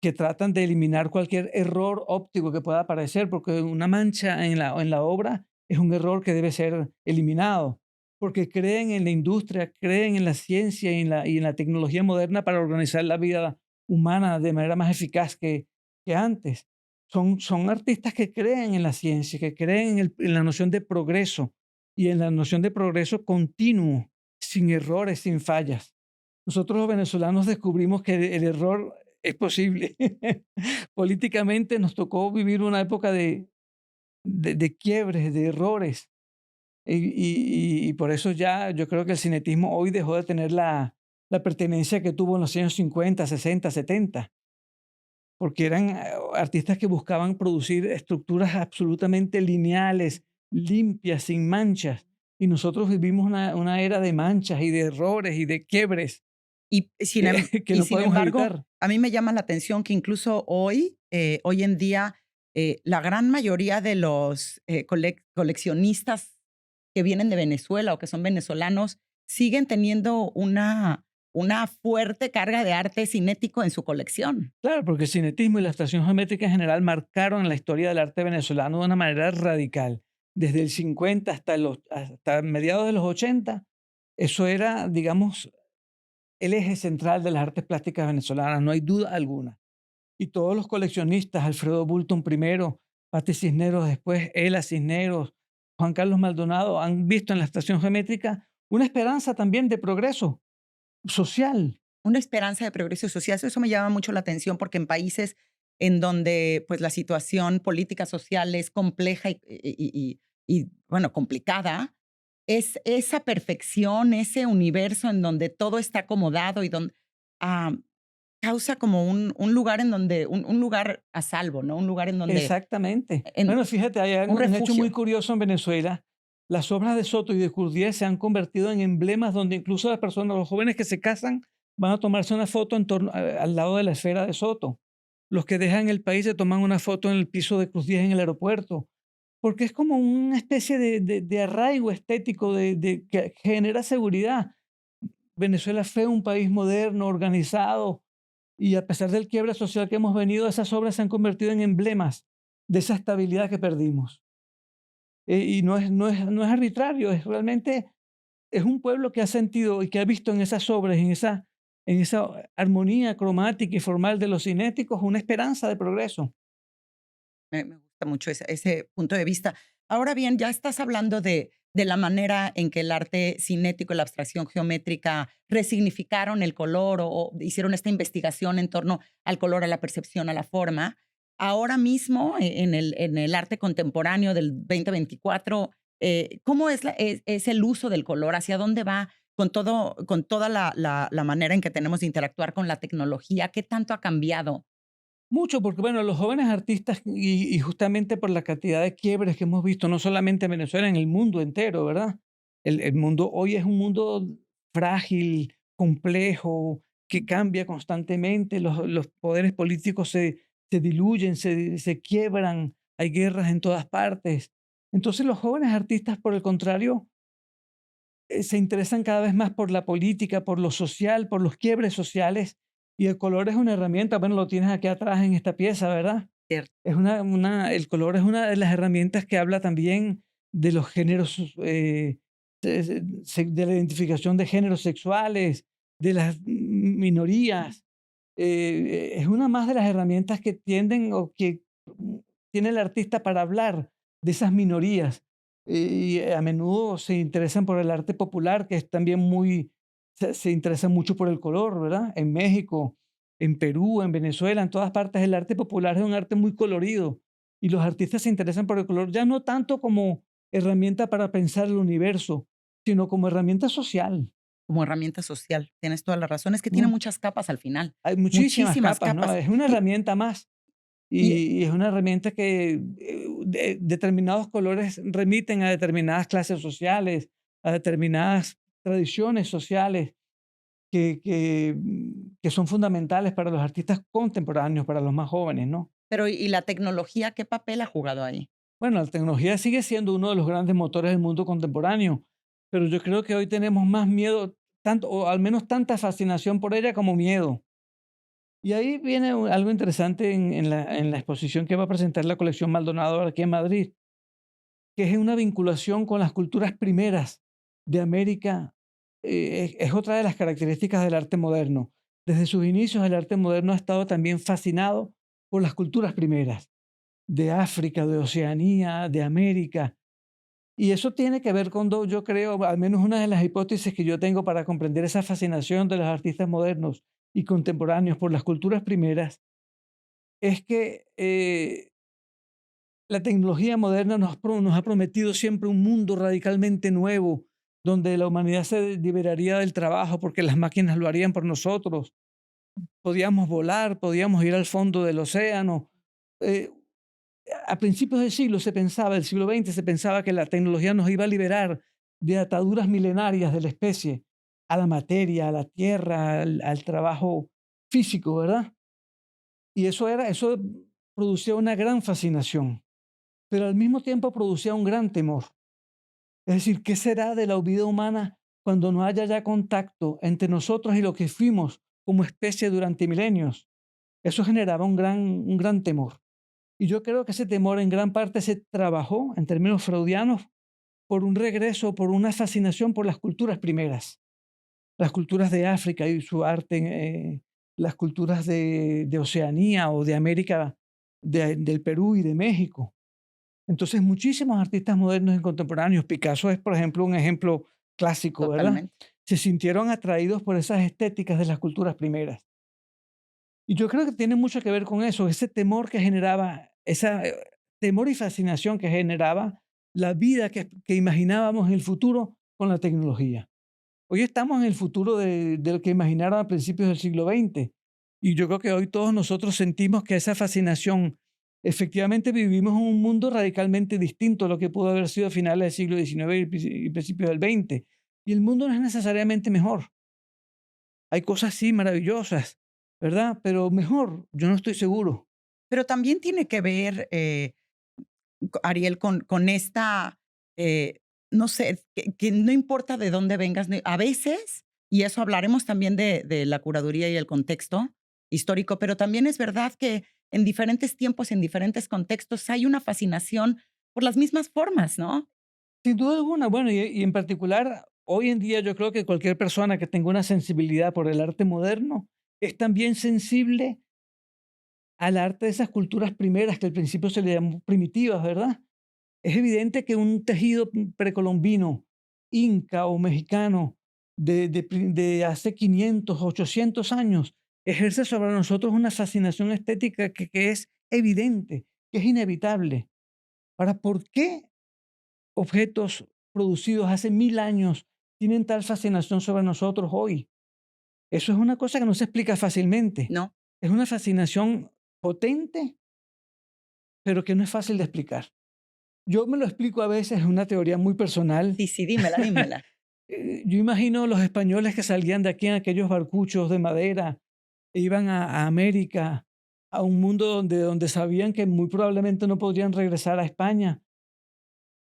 que tratan de eliminar cualquier error óptico que pueda aparecer, porque una mancha en la obra es un error que debe ser eliminado, porque creen en la industria, creen en la ciencia y en la tecnología moderna para organizar la vida humana de manera más eficaz que antes. Son artistas que creen en la ciencia, que creen en la noción de progreso y en la noción de progreso continuo, sin errores, sin fallas. Nosotros los venezolanos descubrimos que el error es posible. Políticamente nos tocó vivir una época de quiebres, de errores, y por eso ya yo creo que el cinetismo hoy dejó de tener la pertenencia que tuvo en los años 50, 60, 70, porque eran artistas que buscaban producir estructuras absolutamente lineales, limpias, sin manchas, y nosotros vivimos una era de manchas y de errores y de quiebres Y sin, que, em- que y no sin podemos embargo, evitar. a mí me llama la atención que incluso hoy en día, la gran mayoría de los coleccionistas que vienen de Venezuela o que son venezolanos siguen teniendo una fuerte carga de arte cinético en su colección. Claro, porque el cinetismo y la abstracción geométrica en general marcaron la historia del arte venezolano de una manera radical. Desde el 50 hasta mediados de los 80, eso era, digamos, el eje central de las artes plásticas venezolanas, no hay duda alguna. Y todos los coleccionistas, Alfredo Bulton primero, Patti Cisneros después, Ela Cisneros, Juan Carlos Maldonado, han visto en la abstracción geométrica una esperanza también de progreso social. Una esperanza de progreso social. Eso me llama mucho la atención porque en países en donde pues la situación política social es compleja bueno, complicada, es esa perfección, ese universo en donde todo está acomodado y donde ah, causa como un lugar en donde, un lugar a salvo, ¿no? Un lugar en donde, Exactamente. en Bueno, fíjate, hay un un hecho muy refugio. curioso en Venezuela. Las obras de Soto y de Curdier se han convertido en emblemas donde incluso las personas, los jóvenes que se casan, van a tomarse una foto al lado de la esfera de Soto. Los que dejan el país se toman una foto en el piso de Cruz Diez en el aeropuerto, porque es como una especie de arraigo estético que genera seguridad. Venezuela fue un país moderno, organizado, y a pesar del quiebre social que hemos venido, esas obras se han convertido en emblemas de esa estabilidad que perdimos. Y no es arbitrario, es realmente es un pueblo que ha sentido y que ha visto en esas obras, en esa armonía cromática y formal de los cinéticos, una esperanza de progreso. Me gusta mucho ese punto de vista. Ahora bien, ya estás hablando de la manera en que el arte cinético y la abstracción geométrica resignificaron el color o hicieron esta investigación en torno al color, a la percepción, a la forma. Ahora mismo, en el arte contemporáneo del 2024, ¿cómo es el uso del color? ¿Hacia dónde va con toda la manera en que tenemos de interactuar con la tecnología? ¿Qué tanto ha cambiado? Mucho, porque bueno, los jóvenes artistas y justamente por la cantidad de quiebres que hemos visto, no solamente en Venezuela, en el mundo entero, ¿verdad? El mundo hoy es un mundo frágil, complejo, que cambia constantemente, los poderes políticos se diluyen, se quiebran, hay guerras en todas partes. Entonces los jóvenes artistas, por el contrario, se interesan cada vez más por la política, por lo social, por los quiebres sociales, y el color es una herramienta. Bueno, lo tienes aquí atrás en esta pieza, ¿verdad? Cierto. Es el color es una de las herramientas que habla también de los géneros, de la identificación de géneros sexuales, de las minorías. Es una más de las herramientas que tienden o que tiene el artista para hablar de esas minorías. Y a menudo se interesan por el arte popular, que es también se interesan mucho por el color, ¿verdad? En México, en Perú, en Venezuela, en todas partes, el arte popular es un arte muy colorido y los artistas se interesan por el color, ya no tanto como herramienta para pensar el universo, sino como herramienta social, Como herramienta social. Tienes toda la razón. Es que tiene ¿no? muchas capas al final, Hay muchísimas muchísimas capas, ¿no? capas. Es una Y, herramienta más y y es una herramienta que determinados colores remiten a determinadas clases sociales, a determinadas tradiciones sociales que son fundamentales para los artistas contemporáneos, para los más jóvenes, ¿no? pero, ¿y la tecnología qué papel ha jugado ahí? Bueno, la tecnología sigue siendo uno de los grandes motores del mundo contemporáneo, pero yo creo que hoy tenemos más miedo, tanto, o al menos tanta fascinación por ella como miedo. Y ahí viene algo interesante en la exposición que va a presentar la colección Maldonado aquí en Madrid, que es una vinculación con las culturas primeras de América. Es otra de las características del arte moderno. Desde sus inicios, el arte moderno ha estado también fascinado por las culturas primeras de África, de Oceanía, de América. Y eso tiene que ver con, yo creo, al menos una de las hipótesis que yo tengo para comprender esa fascinación de los artistas modernos y contemporáneos por las culturas primeras, es que la tecnología moderna nos ha prometido siempre un mundo radicalmente nuevo, donde la humanidad se liberaría del trabajo porque las máquinas lo harían por nosotros. Podíamos volar, podíamos ir al fondo del océano. Eh, a principios del siglo se pensaba, del siglo XX, se pensaba que la tecnología nos iba a liberar de ataduras milenarias de la especie, a la materia, a la tierra, al trabajo físico, ¿verdad? Y eso producía una gran fascinación, pero al mismo tiempo producía un gran temor. Es decir, ¿qué será de la vida humana cuando no haya ya contacto entre nosotros y lo que fuimos como especie durante milenios? Eso generaba un gran temor. Y yo creo que ese temor en gran parte se trabajó en términos freudianos por un regreso, por una fascinación por las culturas primeras, las culturas de África y su arte, las culturas de Oceanía o de América, del Perú y de México. Entonces, muchísimos artistas modernos y contemporáneos, Picasso es, por ejemplo, un ejemplo clásico, ¿verdad? Totalmente. Se sintieron atraídos por esas estéticas de las culturas primeras. Y yo creo que tiene mucho que ver con eso, ese temor que generaba, esa temor y fascinación que generaba la vida que imaginábamos en el futuro con la tecnología. Hoy estamos en el futuro de lo que imaginaron a principios del siglo XX. Y yo creo que hoy todos nosotros sentimos que esa fascinación, efectivamente vivimos en un mundo radicalmente distinto a lo que pudo haber sido a finales del siglo XIX y principios del XX. Y el mundo no es necesariamente mejor. Hay cosas sí maravillosas, ¿verdad? Pero mejor, yo no estoy seguro. Pero también tiene que ver, Ariel, con esta, no sé, que no importa de dónde vengas, a veces, y eso hablaremos también de la curaduría y el contexto histórico, pero también es verdad que en diferentes tiempos, en diferentes contextos, hay una fascinación por las mismas formas, ¿no? Sin duda alguna, bueno, y en particular hoy en día yo creo que cualquier persona que tenga una sensibilidad por el arte moderno es también sensible al arte de esas culturas primeras que al principio se le llamó primitivas, ¿verdad? Es evidente que un tejido precolombino, inca o mexicano de hace 500, 800 años ejerce sobre nosotros una fascinación estética que es evidente, que es inevitable. Ahora, ¿por qué objetos producidos hace 1000 años tienen tal fascinación sobre nosotros hoy? Eso es una cosa que no se explica fácilmente. ¿no? Es una fascinación potente, pero que no es fácil de explicar. Yo me lo explico a veces, es una teoría muy personal. Sí, sí, dímela, dímela. Yo imagino los españoles que salían de aquí en aquellos barcuchos de madera e iban a América, a un mundo donde sabían que muy probablemente no podrían regresar a España.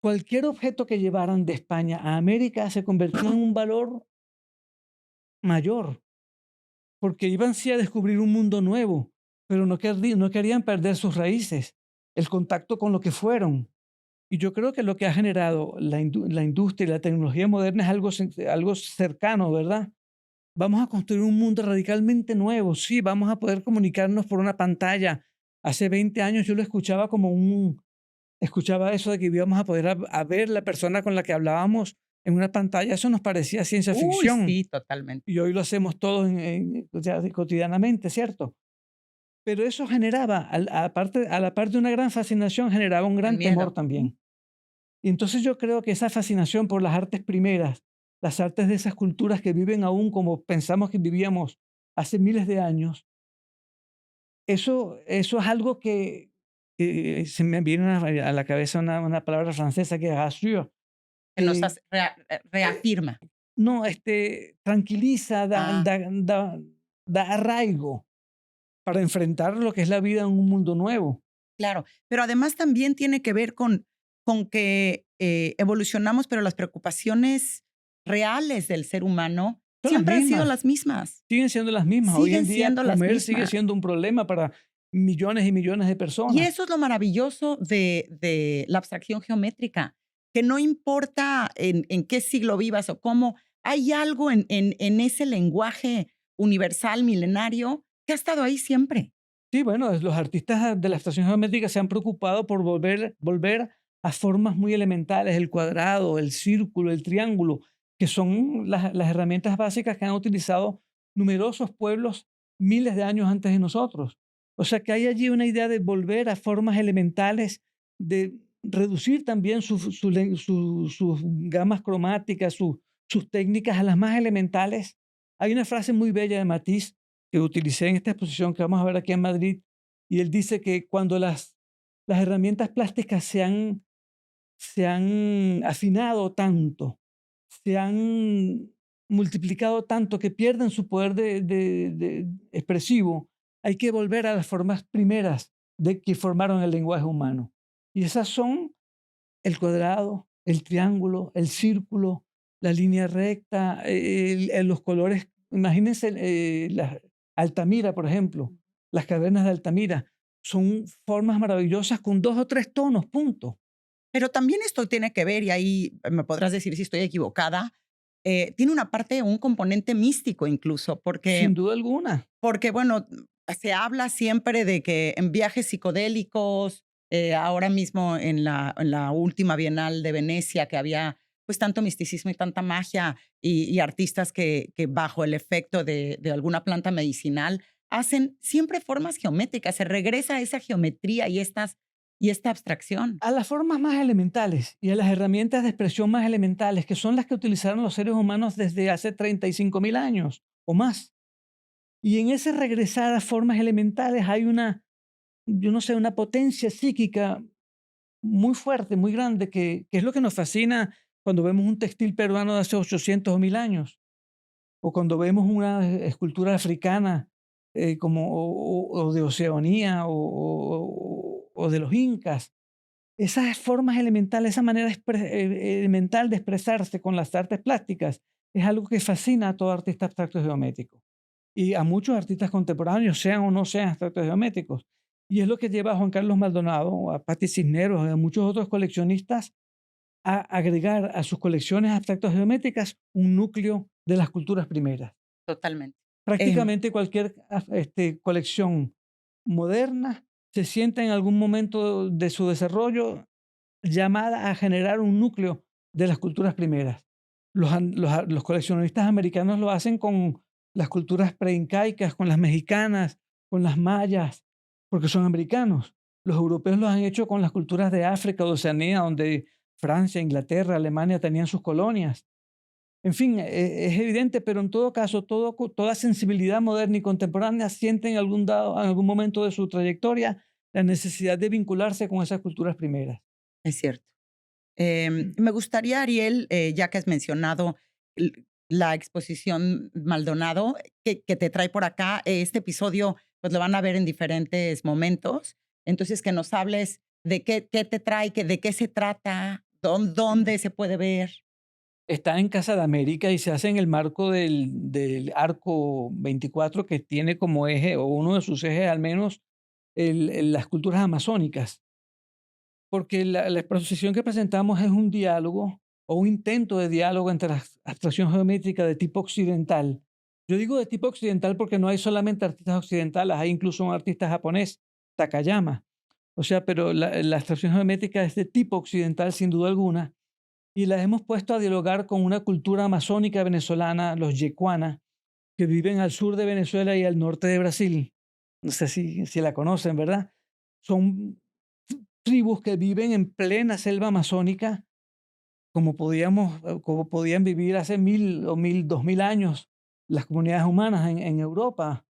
Cualquier objeto que llevaran de España a América se convertía en un valor mayor, porque iban sí a descubrir un mundo nuevo, pero no querían perder sus raíces, el contacto con lo que fueron. Y yo creo que lo que ha generado la industria y la tecnología moderna es algo cercano, ¿verdad? Vamos a construir un mundo radicalmente nuevo. Sí, vamos a poder comunicarnos por una pantalla. Hace 20 años yo lo escuchaba escuchaba eso de que íbamos a poder a ver la persona con la que hablábamos en una pantalla. Eso nos parecía ciencia Uy, ficción. sí, totalmente. Y hoy lo hacemos todos o sea, cotidianamente, ¿cierto? Pero eso generaba, a la par de una gran fascinación, generaba un El gran temor miedo. también. Y entonces yo creo que esa fascinación por las artes primeras, las artes de esas culturas que viven aún como pensamos que vivíamos hace miles de años, eso es algo que se me viene a la cabeza una palabra francesa que es rassure, Que nos que hace reafirma. no, tranquiliza, Ah, da arraigo para enfrentar lo que es la vida en un mundo nuevo. claro. Pero además también tiene que ver con que, evolucionamos, pero las preocupaciones reales del ser humano Son las siempre han sido mismas, las mismas. siguen siendo las mismas. Hoy Siguen en día siendo las comer sigue mismas. siendo un problema para millones y millones de Y personas. eso es lo maravilloso de la abstracción geométrica, que no importa en qué siglo vivas o cómo, hay algo en ese lenguaje universal, milenario, que ha estado ahí siempre. Sí, bueno, los artistas de la estación geométrica se han preocupado por volver a formas muy elementales, el cuadrado, el círculo, el triángulo, que son las herramientas básicas que han utilizado numerosos pueblos miles de años antes de nosotros. O sea que hay allí una idea de volver a formas elementales, de reducir también sus gamas cromáticas, sus técnicas a las más elementales. Hay una frase muy bella de Matisse que utilicé en esta exposición que vamos a ver aquí en Madrid, y él dice que cuando las herramientas plásticas se han afinado tanto, se han multiplicado tanto que pierden su poder de expresivo, hay que volver a las formas primeras de que formaron el lenguaje humano. Y esas son el cuadrado, el triángulo, el círculo, la línea recta, los colores. Imagínense Altamira, por ejemplo, las cavernas de Altamira. Son formas maravillosas con 2 o 3 tonos, punto. Pero también esto tiene que ver, y ahí me podrás decir si estoy equivocada, tiene una parte, un componente místico incluso, Sin porque, duda alguna. porque bueno, se habla siempre de que en viajes psicodélicos, ahora mismo en la última Bienal de Venecia, que había pues tanto misticismo y tanta magia y artistas que bajo el efecto de alguna planta medicinal hacen siempre formas geométricas, se regresa a esa geometría y esta abstracción. A las formas más elementales y a las herramientas de expresión más elementales, que son las que utilizaron los seres humanos desde hace 35.000 años o más. Y en ese regresar a formas elementales hay yo no sé, una potencia psíquica muy fuerte, muy grande, que es lo que nos fascina cuando vemos un textil peruano de hace 800 o 1000 años, o cuando vemos una escultura africana o de Oceanía o de los incas. Esas formas elementales, esa manera elemental de expresarse con las artes plásticas es algo que fascina a todo artista abstracto geométrico y a muchos artistas contemporáneos, sean o no sean abstractos geométricos. Y es lo que lleva a Juan Carlos Maldonado, a Patti Cisneros y a muchos otros coleccionistas agregar a sus colecciones abstractas geométricas un núcleo de las culturas primeras. Totalmente. Em, Prácticamente cualquier colección moderna se sienta en algún momento de su desarrollo llamada a generar un núcleo de las culturas primeras. Los coleccionistas americanos lo hacen con las culturas preincaicas, con las mexicanas, con las mayas, porque son americanos. Los europeos lo han hecho con las culturas de África, de Oceanía, donde Francia, Inglaterra, Alemania tenían sus colonias. En fin, es evidente, pero en todo caso, toda sensibilidad moderna y contemporánea siente en algún momento de su trayectoria la necesidad de vincularse con esas culturas primeras. es cierto. Me gustaría, Ariel, ya que has mencionado la exposición Maldonado, que te trae por acá, este episodio, pues lo van a ver en diferentes momentos. Entonces, que nos hables de qué te trae, de qué se trata, dónde se puede ver. Está en Casa de América y se hace en el marco del Arco 24, que tiene como eje, o uno de sus ejes al menos, las culturas amazónicas. Porque la exposición que presentamos es un diálogo o un intento de diálogo entre la abstracción geométrica de tipo occidental. Yo digo de tipo occidental porque no hay solamente artistas occidentales, hay incluso un artista japonés, Takayama. O sea, pero la abstracción geométrica es de tipo occidental sin duda alguna y la hemos puesto a dialogar con una cultura amazónica venezolana, los yecuana, que viven al sur de Venezuela y al norte de Brasil. No sé si la conocen, ¿verdad? Son tribus que viven en plena selva amazónica, como podían vivir hace 1000 o 2000 2000 años las comunidades humanas en Europa.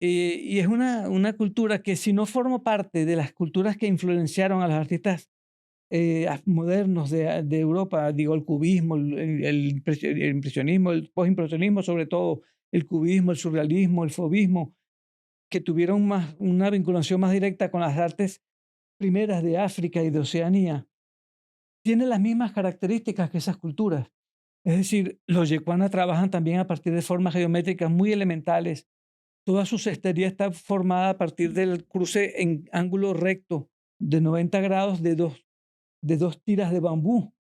Y es una cultura que, si no forma parte de las culturas que influenciaron a los artistas modernos de Europa, digo, el cubismo, el impresionismo, el postimpresionismo, sobre todo el cubismo, el surrealismo, el fauvismo, que tuvieron una vinculación más directa con las artes primeras de África y de Oceanía, tiene las mismas características que esas culturas. Es decir, los yecuanas trabajan también a partir de formas geométricas muy elementales. Toda su cestería está formada a partir del cruce en ángulo recto de 90 grados de dos tiras de bambú,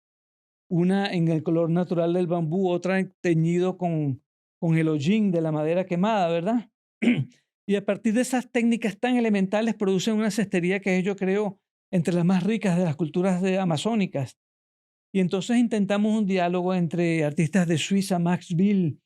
una en el color natural del bambú, otra teñido con el hollín de la madera quemada, ¿verdad? Y a partir de esas técnicas tan elementales producen una cestería que es, yo creo, entre las más ricas de las culturas amazónicas. Y entonces intentamos un diálogo entre artistas de Suiza, Max Bill,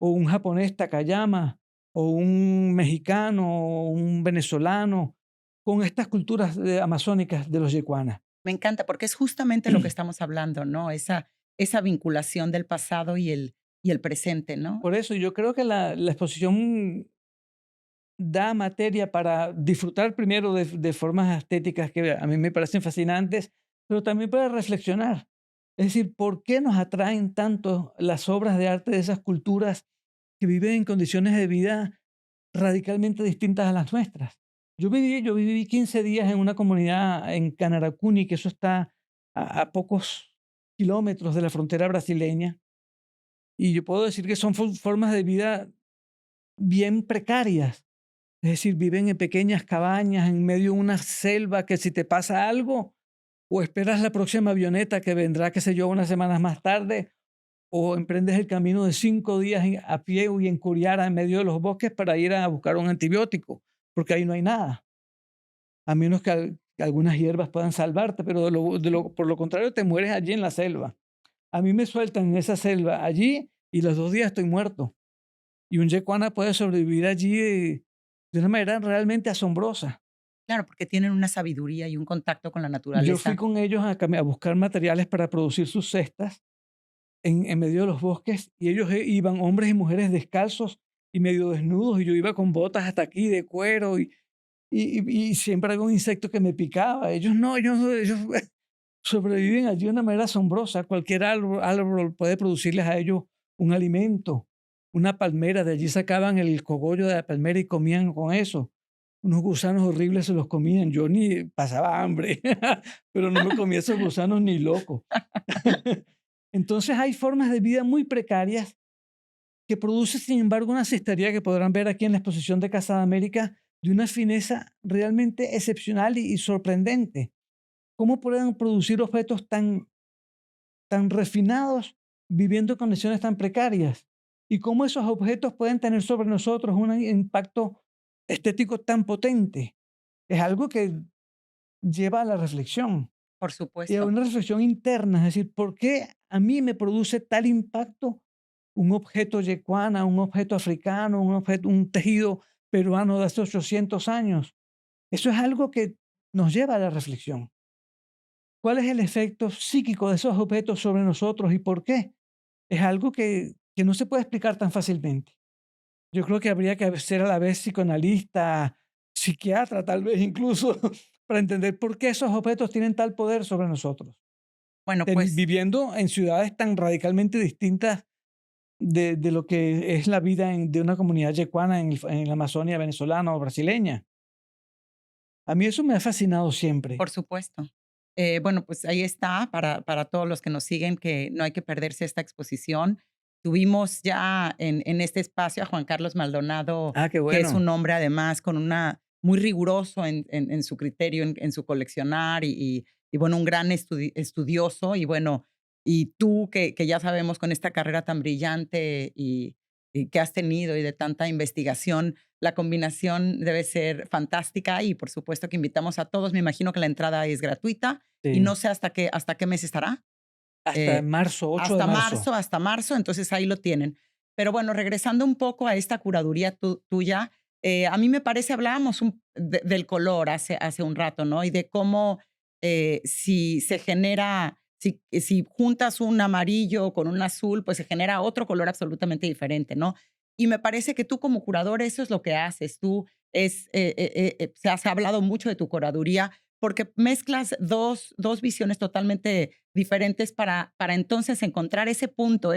o un japonés, Takayama, o un mexicano, o un venezolano, con estas culturas amazónicas de los yecuanas. Me encanta porque es justamente lo que estamos hablando, ¿no? Esa vinculación del pasado y el presente, ¿no? Por eso yo creo que la exposición da materia para disfrutar primero de formas estéticas que a mí me parecen fascinantes, pero también para reflexionar. Es decir, ¿por qué nos atraen tanto las obras de arte de esas culturas que viven en condiciones de vida radicalmente distintas a las nuestras? Yo viví 15 días en una comunidad en Canaracuni, que eso está a pocos kilómetros de la frontera brasileña, y yo puedo decir que son formas de vida bien precarias. Es decir, viven en pequeñas cabañas en medio de una selva que, si te pasa algo, o esperas la próxima avioneta que vendrá, qué sé yo, unas semanas más tarde, o emprendes el camino de 5 días a pie y en curiara en medio de los bosques para ir a buscar un antibiótico, porque ahí no hay nada, a menos que algunas hierbas puedan salvarte, pero por lo contrario te mueres allí en la selva. A mí me sueltan en esa selva allí y los 2 días estoy muerto. Y un yecuana puede sobrevivir allí de una manera realmente asombrosa. Claro, porque tienen una sabiduría y un contacto con la Yo fui naturaleza. con ellos a buscar materiales para producir sus cestas en medio de los bosques, y ellos iban, hombres y mujeres descalzos y medio desnudos, y yo iba con botas hasta aquí de cuero, y siempre había un insecto que me picaba. Ellos no, ellos sobreviven allí de una manera asombrosa. Cualquier árbol puede producirles a ellos un alimento. Una palmera, de allí sacaban el cogollo de la palmera y comían con eso. Unos gusanos horribles se los comían. Yo ni pasaba hambre, pero no me comía esos gusanos ni loco. Entonces hay formas de vida muy precarias que produce, sin embargo, una cestería que podrán ver aquí en la exposición de Casa de América, de una fineza realmente excepcional y sorprendente. ¿Cómo pueden producir objetos tan tan refinados viviendo en condiciones tan precarias y cómo esos objetos pueden tener sobre nosotros un impacto estético tan potente. Es algo que lleva a la reflexión Por y a supuesto. una reflexión interna, es decir, ¿por qué a mí me produce tal impacto un objeto yecuana, un objeto africano, un tejido peruano de hace 800 años? Eso es algo que nos lleva a la reflexión. ¿Cuál es el efecto psíquico de esos objetos sobre nosotros y por qué? Es algo que no se puede explicar tan fácilmente. Yo creo que habría que ser a la vez psicoanalista, psiquiatra, tal vez incluso, para entender por qué esos objetos tienen tal poder sobre nosotros, Bueno, pues viviendo en ciudades tan radicalmente distintas de lo que es la vida de una comunidad yecuana en la Amazonia venezolana o brasileña. A mí eso me ha fascinado siempre. por supuesto. Bueno, pues ahí está para todos los que nos siguen, que no hay que perderse esta exposición. Tuvimos ya en este espacio a Juan Carlos Maldonado, Ah, qué que es bueno. un hombre además con una muy riguroso en su criterio, en su coleccionar y bueno, un gran estudioso y bueno, y tú que ya sabemos con esta carrera tan brillante y que has tenido y de tanta investigación, la combinación debe ser fantástica y por supuesto que invitamos a todos. Me imagino que la entrada es gratuita y no Sí. sé hasta qué mes estará. Hasta Eh, marzo, 8 de marzo. hasta marzo, entonces ahí lo tienen. Pero bueno, regresando un poco a esta curaduría tuya, a mí me parece, hablábamos del color hace un rato, ¿no? Y de cómo si se genera, si juntas un amarillo con un azul, pues se genera otro color absolutamente diferente, ¿no? Y me parece que tú como curador eso es lo que haces. Se ha hablado mucho de tu curaduría porque mezclas dos visiones totalmente diferentes para entonces encontrar ese punto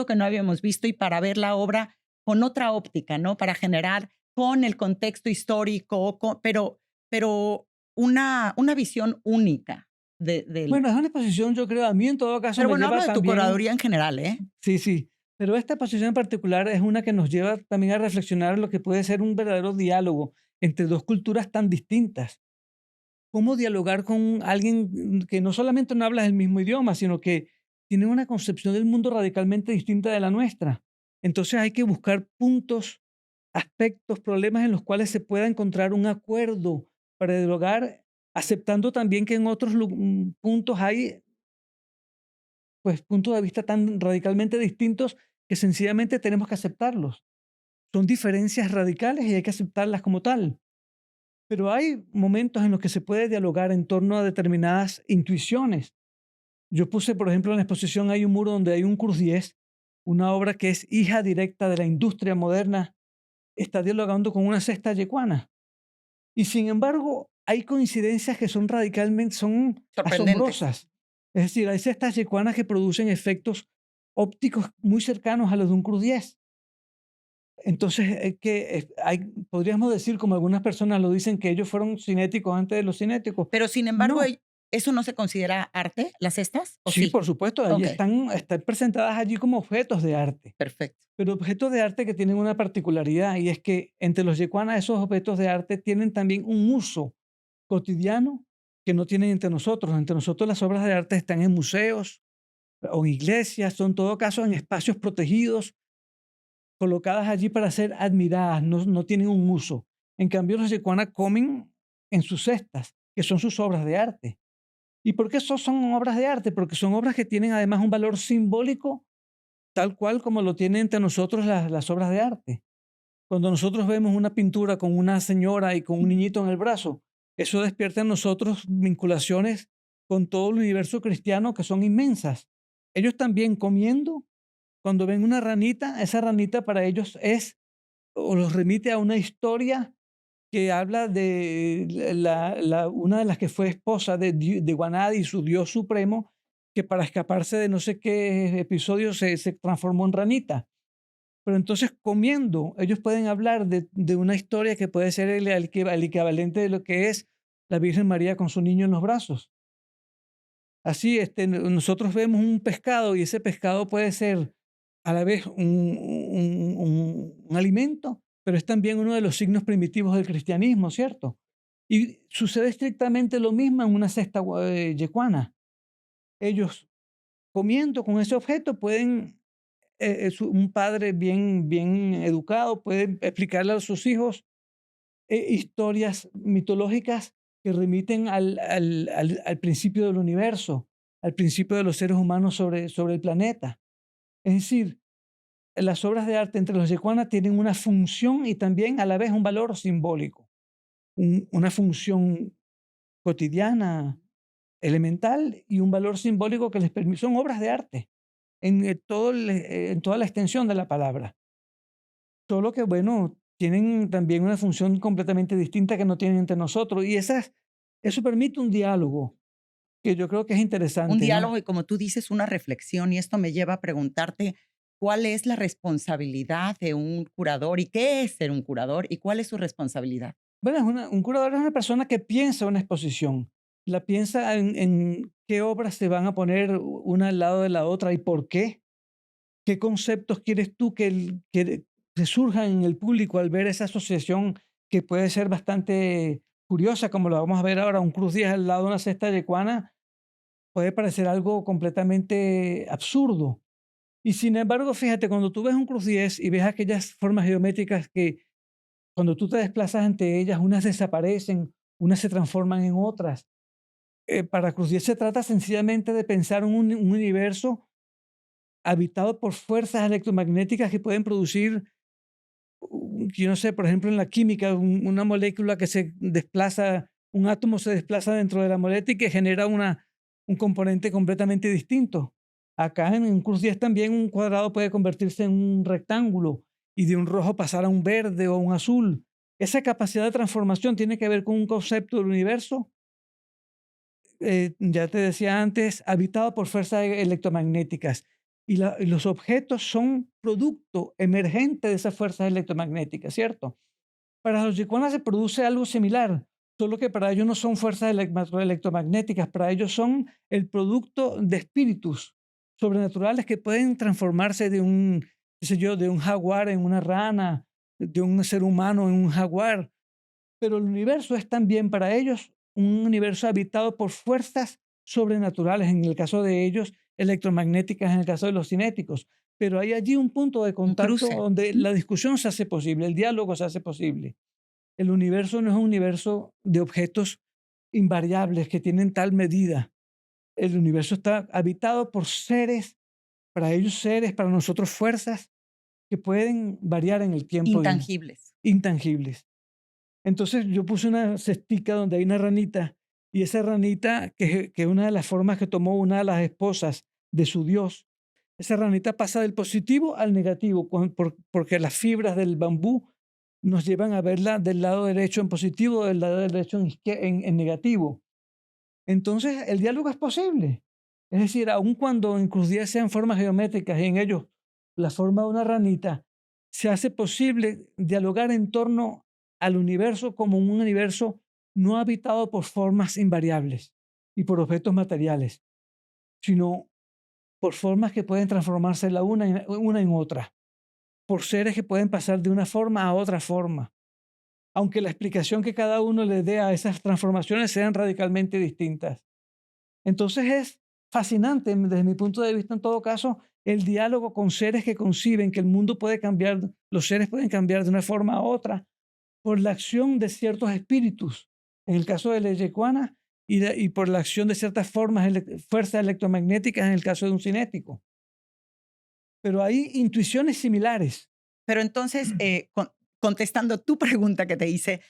que no habíamos visto y para ver la obra con otra óptica, ¿no? Para generar con el contexto histórico, pero una visión única del... Bueno, es una exposición, yo creo, a mí en todo caso Pero me bueno, lleva hablo de tu también, curaduría en general, ¿eh? sí, sí, pero esta exposición en particular es una que nos lleva también a reflexionar lo que puede ser un verdadero diálogo entre dos culturas tan distintas. Cómo dialogar con alguien que no solamente no habla el mismo idioma, sino que tiene una concepción del mundo radicalmente distinta de la nuestra. Entonces hay que buscar puntos, aspectos, problemas en los cuales se pueda encontrar un acuerdo para dialogar, aceptando también que en otros puntos hay pues puntos de vista tan radicalmente distintos que sencillamente tenemos que aceptarlos. Son diferencias radicales y hay que aceptarlas como tal. Pero hay momentos en los que se puede dialogar en torno a determinadas intuiciones. Yo puse, por ejemplo, en la exposición hay un muro donde hay un Cruz 10, una obra que es hija directa de la industria moderna, está dialogando con una cesta yecuana. Y sin embargo, hay coincidencias que son radicalmente, son Sorprendentes. asombrosas. Es decir, hay cestas yecuanas que producen efectos ópticos muy cercanos a los de un Cruz 10. Entonces, podríamos decir, como algunas personas lo dicen, que ellos fueron cinéticos antes de los cinéticos. Pero sin embargo, No, ¿eso no se considera arte, las cestas? ¿O sí, sí? por supuesto, allí Ok, están presentadas allí como objetos de arte, perfecto. pero objetos de arte que tienen una particularidad y es que entre los yecuanas esos objetos de arte tienen también un uso cotidiano que no tienen entre nosotros. Entre nosotros las obras de arte están en museos o en iglesias, son en todo caso en espacios protegidos colocadas allí para ser admiradas, no tienen un uso. En cambio, los yecuanas comen en sus cestas, que son sus obras de arte. ¿Y por qué son obras de arte? Porque son obras que tienen además un valor simbólico, tal cual como lo tienen entre nosotros las obras de arte. Cuando nosotros vemos una pintura con una señora y con un niñito en el brazo, eso despierta en nosotros vinculaciones con todo el universo cristiano que son inmensas. Ellos también comiendo, cuando ven una ranita, esa ranita para ellos es o los remite a una historia que habla de una de las que fue esposa de Guanadi, su dios supremo, que para escaparse de no sé qué episodio se transformó en ranita. Pero entonces comiendo, ellos pueden hablar de una historia que puede ser el equivalente de lo que es la Virgen María con su niño en los brazos. Así, nosotros vemos un pescado y ese pescado puede ser a la vez un alimento, pero es también uno de los signos primitivos del cristianismo, ¿cierto? Y sucede estrictamente lo mismo en una cesta yecuana. Ellos comiendo con ese objeto pueden, un padre bien educado puede explicarle a sus hijos historias mitológicas que remiten al principio del universo, al principio de los seres humanos sobre el planeta. Es decir, las obras de arte entre los yecuanas tienen una función y también a la vez un valor simbólico, una función cotidiana, elemental y un valor simbólico que les permite. Son obras de arte en toda la extensión de la palabra. Solo que, bueno, tienen también una función completamente distinta que no tienen entre nosotros. Y eso permite un diálogo que yo creo que es Un interesante, ¿no? diálogo y, como tú dices, una reflexión, y esto me lleva a preguntarte, ¿cuál es la responsabilidad de un curador y qué es ser un curador y cuál es su responsabilidad? Bueno, un curador es una persona que piensa una exposición, la piensa en qué obras se van a poner una al lado de la otra y por qué. ¿Qué conceptos quieres tú que surjan en el público al ver esa asociación que puede ser bastante curiosa, como lo vamos a ver ahora, un Cruz 10 al lado de una cesta yecuana, puede parecer algo completamente absurdo. Y sin embargo, fíjate, cuando tú ves un Cruz 10 y ves aquellas formas geométricas que cuando tú te desplazas ante ellas, unas desaparecen, unas se transforman en otras. Para Cruz 10 se trata sencillamente de pensar un universo habitado por fuerzas electromagnéticas que pueden producir, yo no sé, por ejemplo, en la química, una molécula que se desplaza, un átomo se desplaza dentro de la molécula y que genera un componente completamente distinto. Acá en Cruz 10 también un cuadrado puede convertirse en un rectángulo y de un rojo pasar a un verde o un azul. Esa capacidad de transformación tiene que ver con un concepto del universo, ya te decía antes, habitado por fuerzas electromagnéticas. Y los objetos son producto emergente de esas fuerzas electromagnéticas, ¿cierto? Para los yicuanas se produce algo similar, solo que para ellos no son fuerzas electromagnéticas, para ellos son el producto de espíritus sobrenaturales que pueden transformarse de qué sé yo, de un jaguar en una rana, de un ser humano en un jaguar. Pero el universo es también para ellos un universo habitado por fuerzas sobrenaturales, en el caso de ellos, electromagnéticas en el caso de los cinéticos. Pero hay allí un punto de Un contacto cruce. donde Ujú. la discusión se hace posible, el diálogo se hace posible. El universo no es un universo de objetos invariables que tienen tal medida. El universo está habitado por seres, para ellos seres, para nosotros fuerzas que pueden variar en el tiempo Intangibles. intangibles. Entonces yo puse una cestica donde hay una ranita y esa ranita, que una de las formas que tomó una de las esposas de su dios, esa ranita pasa del positivo al negativo, porque las fibras del bambú nos llevan a verla del lado derecho en positivo, del lado derecho en negativo. Entonces el diálogo es posible. Es decir, aun cuando en Cruz 10 sean formas geométricas y en ellos la forma de una ranita, se hace posible dialogar en torno al universo como un universo no habitado por formas invariables y por objetos materiales, sino por formas que pueden transformarse una en otra, por seres que pueden pasar de una forma a otra forma, aunque la explicación que cada uno le dé a esas transformaciones sean radicalmente distintas. Entonces es fascinante, desde mi punto de vista, en todo caso, el diálogo con seres que conciben que el mundo puede cambiar, los seres pueden cambiar de una forma a otra por la acción de ciertos espíritus, en el caso de la yecuana, y por la acción de ciertas fuerzas electromagnéticas en el caso de un cinético. Pero hay intuiciones similares. Pero entonces, contestando tu pregunta que te hice,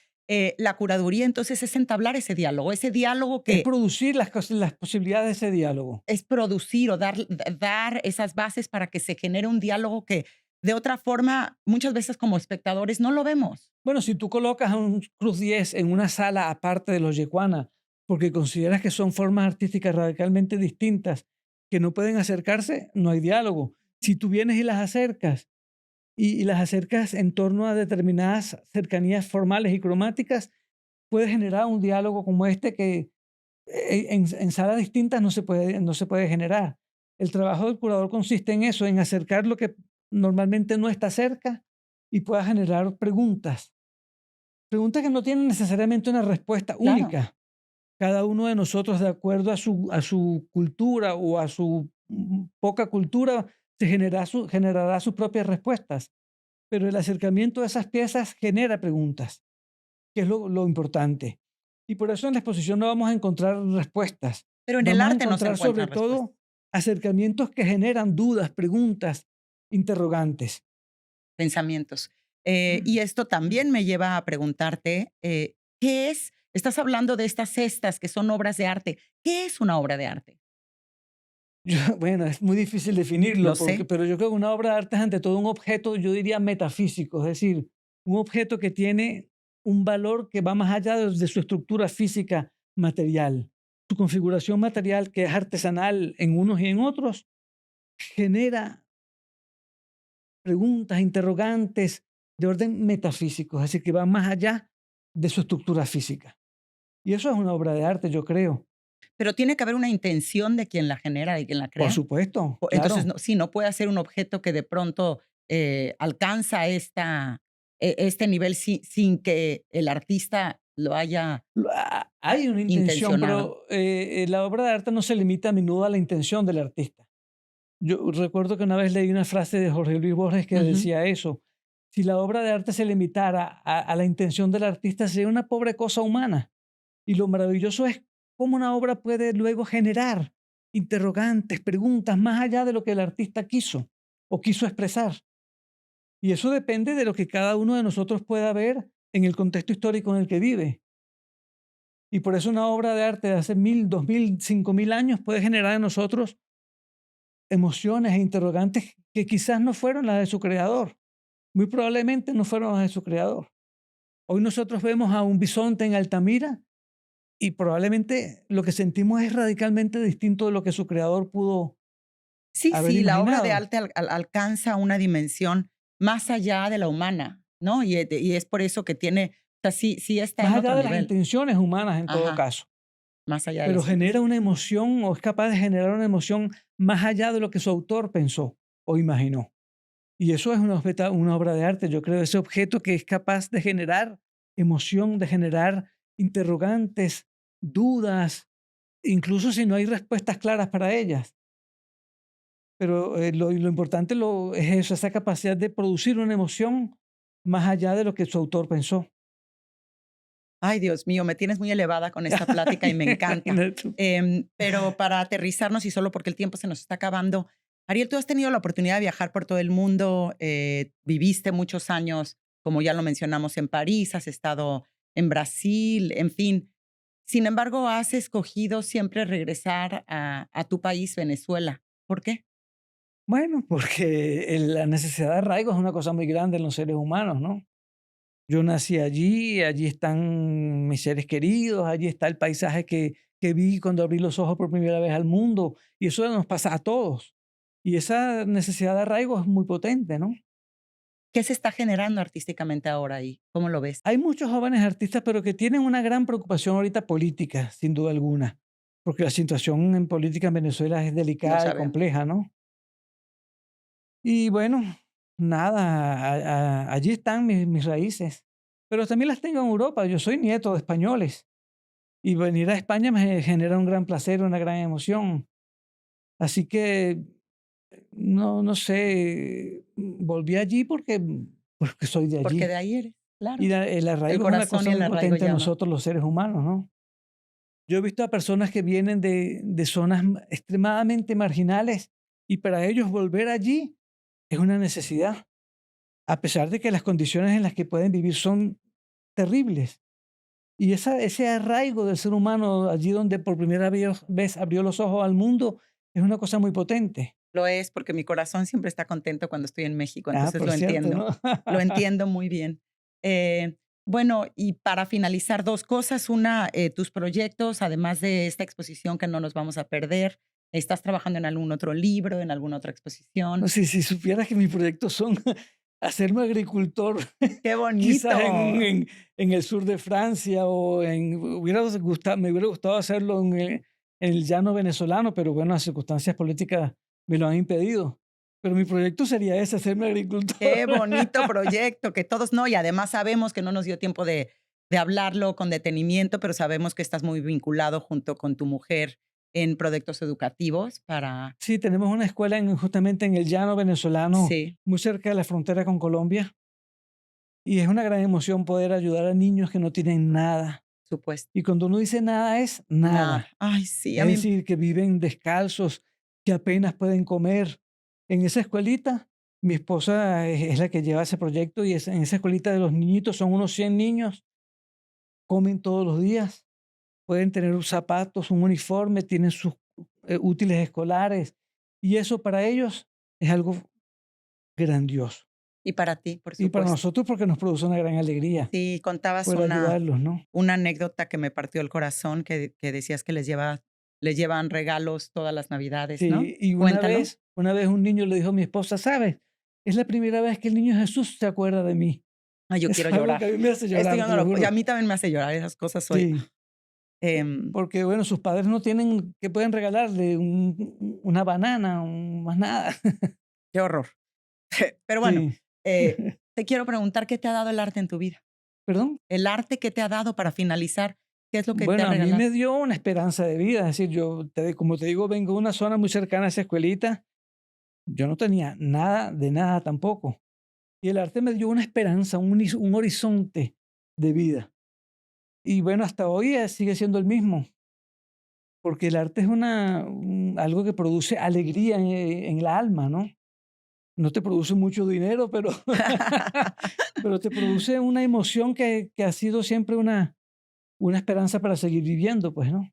la curaduría entonces es entablar ese diálogo Es que producir las posibilidades de ese diálogo. es producir o dar esas bases para que se genere un diálogo que de otra forma, muchas veces como espectadores no lo vemos. Bueno, si tú colocas a un Cruz 10 en una sala aparte de los yecuana, porque consideras que son formas artísticas radicalmente distintas que no pueden acercarse, no hay diálogo. Si tú vienes y las acercas y las acercas en torno a determinadas cercanías formales y cromáticas, puedes generar un diálogo como este que en salas distintas no se puede generar. El trabajo del curador consiste en eso, en acercar lo que normalmente no está cerca y pueda generar preguntas. Preguntas que no tienen necesariamente una respuesta Claro. única. Cada uno de nosotros, de acuerdo a su cultura o a su poca cultura, generará sus propias respuestas. Pero el acercamiento a esas piezas genera preguntas, que es lo importante. Y por eso en la exposición no vamos a encontrar respuestas. Pero en el Vamos a arte no se encontrar sobre encuentran respuestas. todo acercamientos que generan dudas, preguntas, interrogantes. Pensamientos. Y esto también me lleva a preguntarte, ¿qué es? Estás hablando de estas cestas que son obras de arte. ¿Qué es una obra de arte? Bueno, es muy difícil Lo definirlo, sé. pero yo creo que una obra de arte es ante todo un objeto, yo diría metafísico, es decir, un objeto que tiene un valor que va más allá de su estructura física material. Su configuración material, que es artesanal en unos y en otros, genera preguntas, interrogantes de orden metafísico, es decir, que van más allá de su estructura física. Y eso es una obra de arte, yo creo. Pero tiene que haber una intención de quien la genera, de quien la Por crea. supuesto, Entonces, claro. no, sí, no puede ser un objeto que de pronto alcanza este nivel sin que el artista lo haya Hay una intención, intencionado. pero la obra de arte no se limita a menudo a la intención del artista. Yo recuerdo que una vez leí una frase de Jorge Luis Borges que Ujú. decía eso. Si la obra de arte se limitara a la intención del artista, sería una pobre cosa humana. Y lo maravilloso es cómo una obra puede luego generar interrogantes, preguntas, más allá de lo que el artista quiso o quiso expresar. Y eso depende de lo que cada uno de nosotros pueda ver en el contexto histórico en el que vive. Y por eso una obra de arte de hace 1000, 2000, 5000 años puede generar en nosotros emociones e interrogantes que quizás no fueron las de su creador. Muy probablemente no fueron las de su creador. Hoy nosotros vemos a un bisonte en Altamira y probablemente lo que sentimos es radicalmente distinto de lo que su creador pudo Sí, haber sí, la obra de imaginado. arte alcanza una dimensión más allá de la humana, ¿no? Y es por eso que tiene, o sea, sí está Más en allá otro de las nivel. intenciones humanas en todo Ajá, caso, más allá de pero las genera intenciones. una emoción o es capaz de generar una emoción más allá de lo que su autor pensó o imaginó. Y eso es una obra de arte, yo creo, ese objeto que es capaz de generar emoción, de generar interrogantes, dudas, incluso si no hay respuestas claras para ellas. Pero lo importante es eso, esa capacidad de producir una emoción más allá de lo que su autor pensó. Ay, Dios mío, me tienes muy elevada con esta plática y me encanta. Imagínate tú. Pero para aterrizarnos y solo porque el tiempo se nos está acabando, Ariel, tú has tenido la oportunidad de viajar por todo el mundo, viviste muchos años, como ya lo mencionamos, en París, has estado en Brasil, en fin. Sin embargo, has escogido siempre regresar a tu país, Venezuela. ¿Por qué? Bueno, porque la necesidad de arraigo es una cosa muy grande en los seres humanos, ¿no? Yo nací allí, allí están mis seres queridos, allí está el paisaje que vi cuando abrí los ojos por primera vez al mundo, y eso nos pasa a todos. Y esa necesidad de arraigo es muy potente, ¿no? ¿Qué se está generando artísticamente ahora ahí? ¿Cómo lo ves? Hay muchos jóvenes artistas, pero que tienen una gran preocupación ahorita política, sin duda alguna, porque la situación en política en Venezuela es Lo delicada y sabemos. compleja, ¿no? Y bueno, nada, allí están mis raíces, pero también las tengo en Europa. Yo soy nieto de españoles. Y venir a España me genera un gran placer, una gran emoción. Así que, no sé, volví allí porque soy de Porque allí. de ahí eres, Y claro. el El arraigo es una corazón cosa y el muy arraigo potente en llaman. nosotros los seres humanos, ¿no? Yo he visto a personas que vienen de zonas extremadamente marginales y para ellos volver allí es una necesidad, a pesar de que las condiciones en las que pueden vivir son terribles. Y ese arraigo del ser humano allí donde por primera vez abrió los ojos al mundo es una cosa muy potente. Lo es, porque mi corazón siempre está contento cuando estoy en México, Ah, entonces por cierto, ¿no? lo entiendo muy bien. Bueno, y para finalizar, 2 cosas. Una, tus proyectos, además de esta exposición que no nos vamos a perder, ¿estás trabajando en algún otro libro, en alguna otra No, exposición? si supieras que mis proyectos son hacerme agricultor, ¡Qué quizás bonito! en el sur de Francia o me hubiera gustado hacerlo en el llano venezolano, pero bueno, las circunstancias políticas me lo han impedido. Pero mi proyecto sería ese, hacerme agricultor. Qué bonito proyecto, que todos no, y además sabemos que no nos dio tiempo de hablarlo con detenimiento, pero sabemos que estás muy vinculado junto con tu mujer en proyectos educativos para... Sí, tenemos una escuela justamente en el llano venezolano, Sí, muy cerca de la frontera con Colombia, y es una gran emoción poder ayudar a niños que no tienen nada. supuesto. Y cuando uno dice nada es Nada. nada. Ay, sí, a Es mí decir, que viven descalzos, que apenas pueden comer. En esa escuelita, mi esposa es la que lleva ese proyecto y en esa escuelita de los niñitos son unos 100 niños, comen todos los días, pueden tener zapatos, un uniforme, tienen sus útiles escolares y eso para ellos es algo grandioso. y para ti, por Y para supuesto. nosotros porque nos produce una gran alegría Sí, contabas poder ayudarlos, ¿no? una anécdota que me partió el corazón, que decías que les llevan regalos todas las Navidades, ¿no? Sí, y Cuéntalo. una vez un niño le dijo a mi esposa, ¿sabes? Es la primera vez que el niño Jesús se acuerda de mí. Ay, yo Es quiero algo llorar. que a mí me hace Esto llorar, yo te no lo lo y a juro. mí también me hace llorar, esas cosas soy, Sí, em, porque bueno, sus padres no tienen que pueden regalarle una banana, más nada. qué horror. Pero bueno, Sí. te quiero preguntar, ¿qué te ha dado el arte en tu vida? ¿Perdón? El arte, ¿qué te ha dado para finalizar? ¿Qué es lo que te ha Bueno, a mí regalado? me dio una esperanza de vida, es decir, como te digo, vengo de una zona muy cercana a esa escuelita, yo no tenía nada de nada tampoco, y el arte me dio una esperanza, un horizonte de vida. Y bueno, hasta hoy, sigue siendo el mismo, porque el arte es algo que produce alegría en el alma, ¿no? No te produce mucho dinero, pero pero te produce una emoción que ha sido siempre una esperanza para seguir viviendo, pues, ¿no?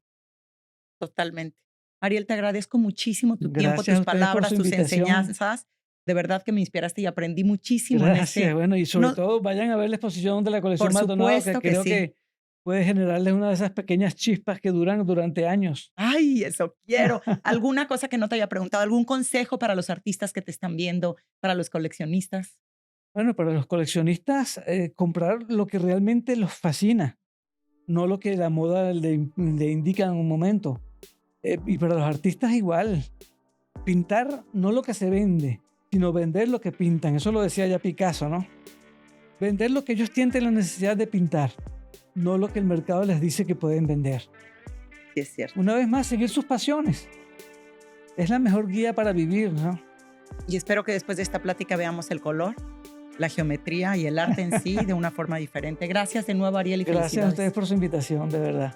Totalmente. Ariel, te agradezco muchísimo tu tiempo, Gracias a tus ustedes por palabras, su tus invitación. enseñanzas. De verdad que me inspiraste y aprendí muchísimo en Gracias. ese. Bueno, y sobre No, todo vayan a ver la exposición de la colección por Maldonado, que supuesto que creo sí. que puede generarles una de esas pequeñas chispas que duran durante años. Ay, eso quiero. ¿Alguna cosa que no te haya preguntado? ¿Algún consejo para los artistas que te están viendo, para los coleccionistas? Bueno, para los coleccionistas, comprar lo que realmente los fascina, no lo que la moda le indica en un momento. Y para los artistas igual, pintar no lo que se vende, sino vender lo que pintan. Eso lo decía ya Picasso, ¿no? Vender lo que ellos sienten la necesidad de pintar, no lo que el mercado les dice que pueden vender. Sí, es cierto. Una vez más, seguir sus pasiones. Es la mejor guía para vivir, ¿no? Y espero que después de esta plática veamos el color, la geometría y el arte en sí de una forma diferente. Gracias de nuevo, Ariel, y Gracias a ustedes felicidades. por su invitación, de verdad.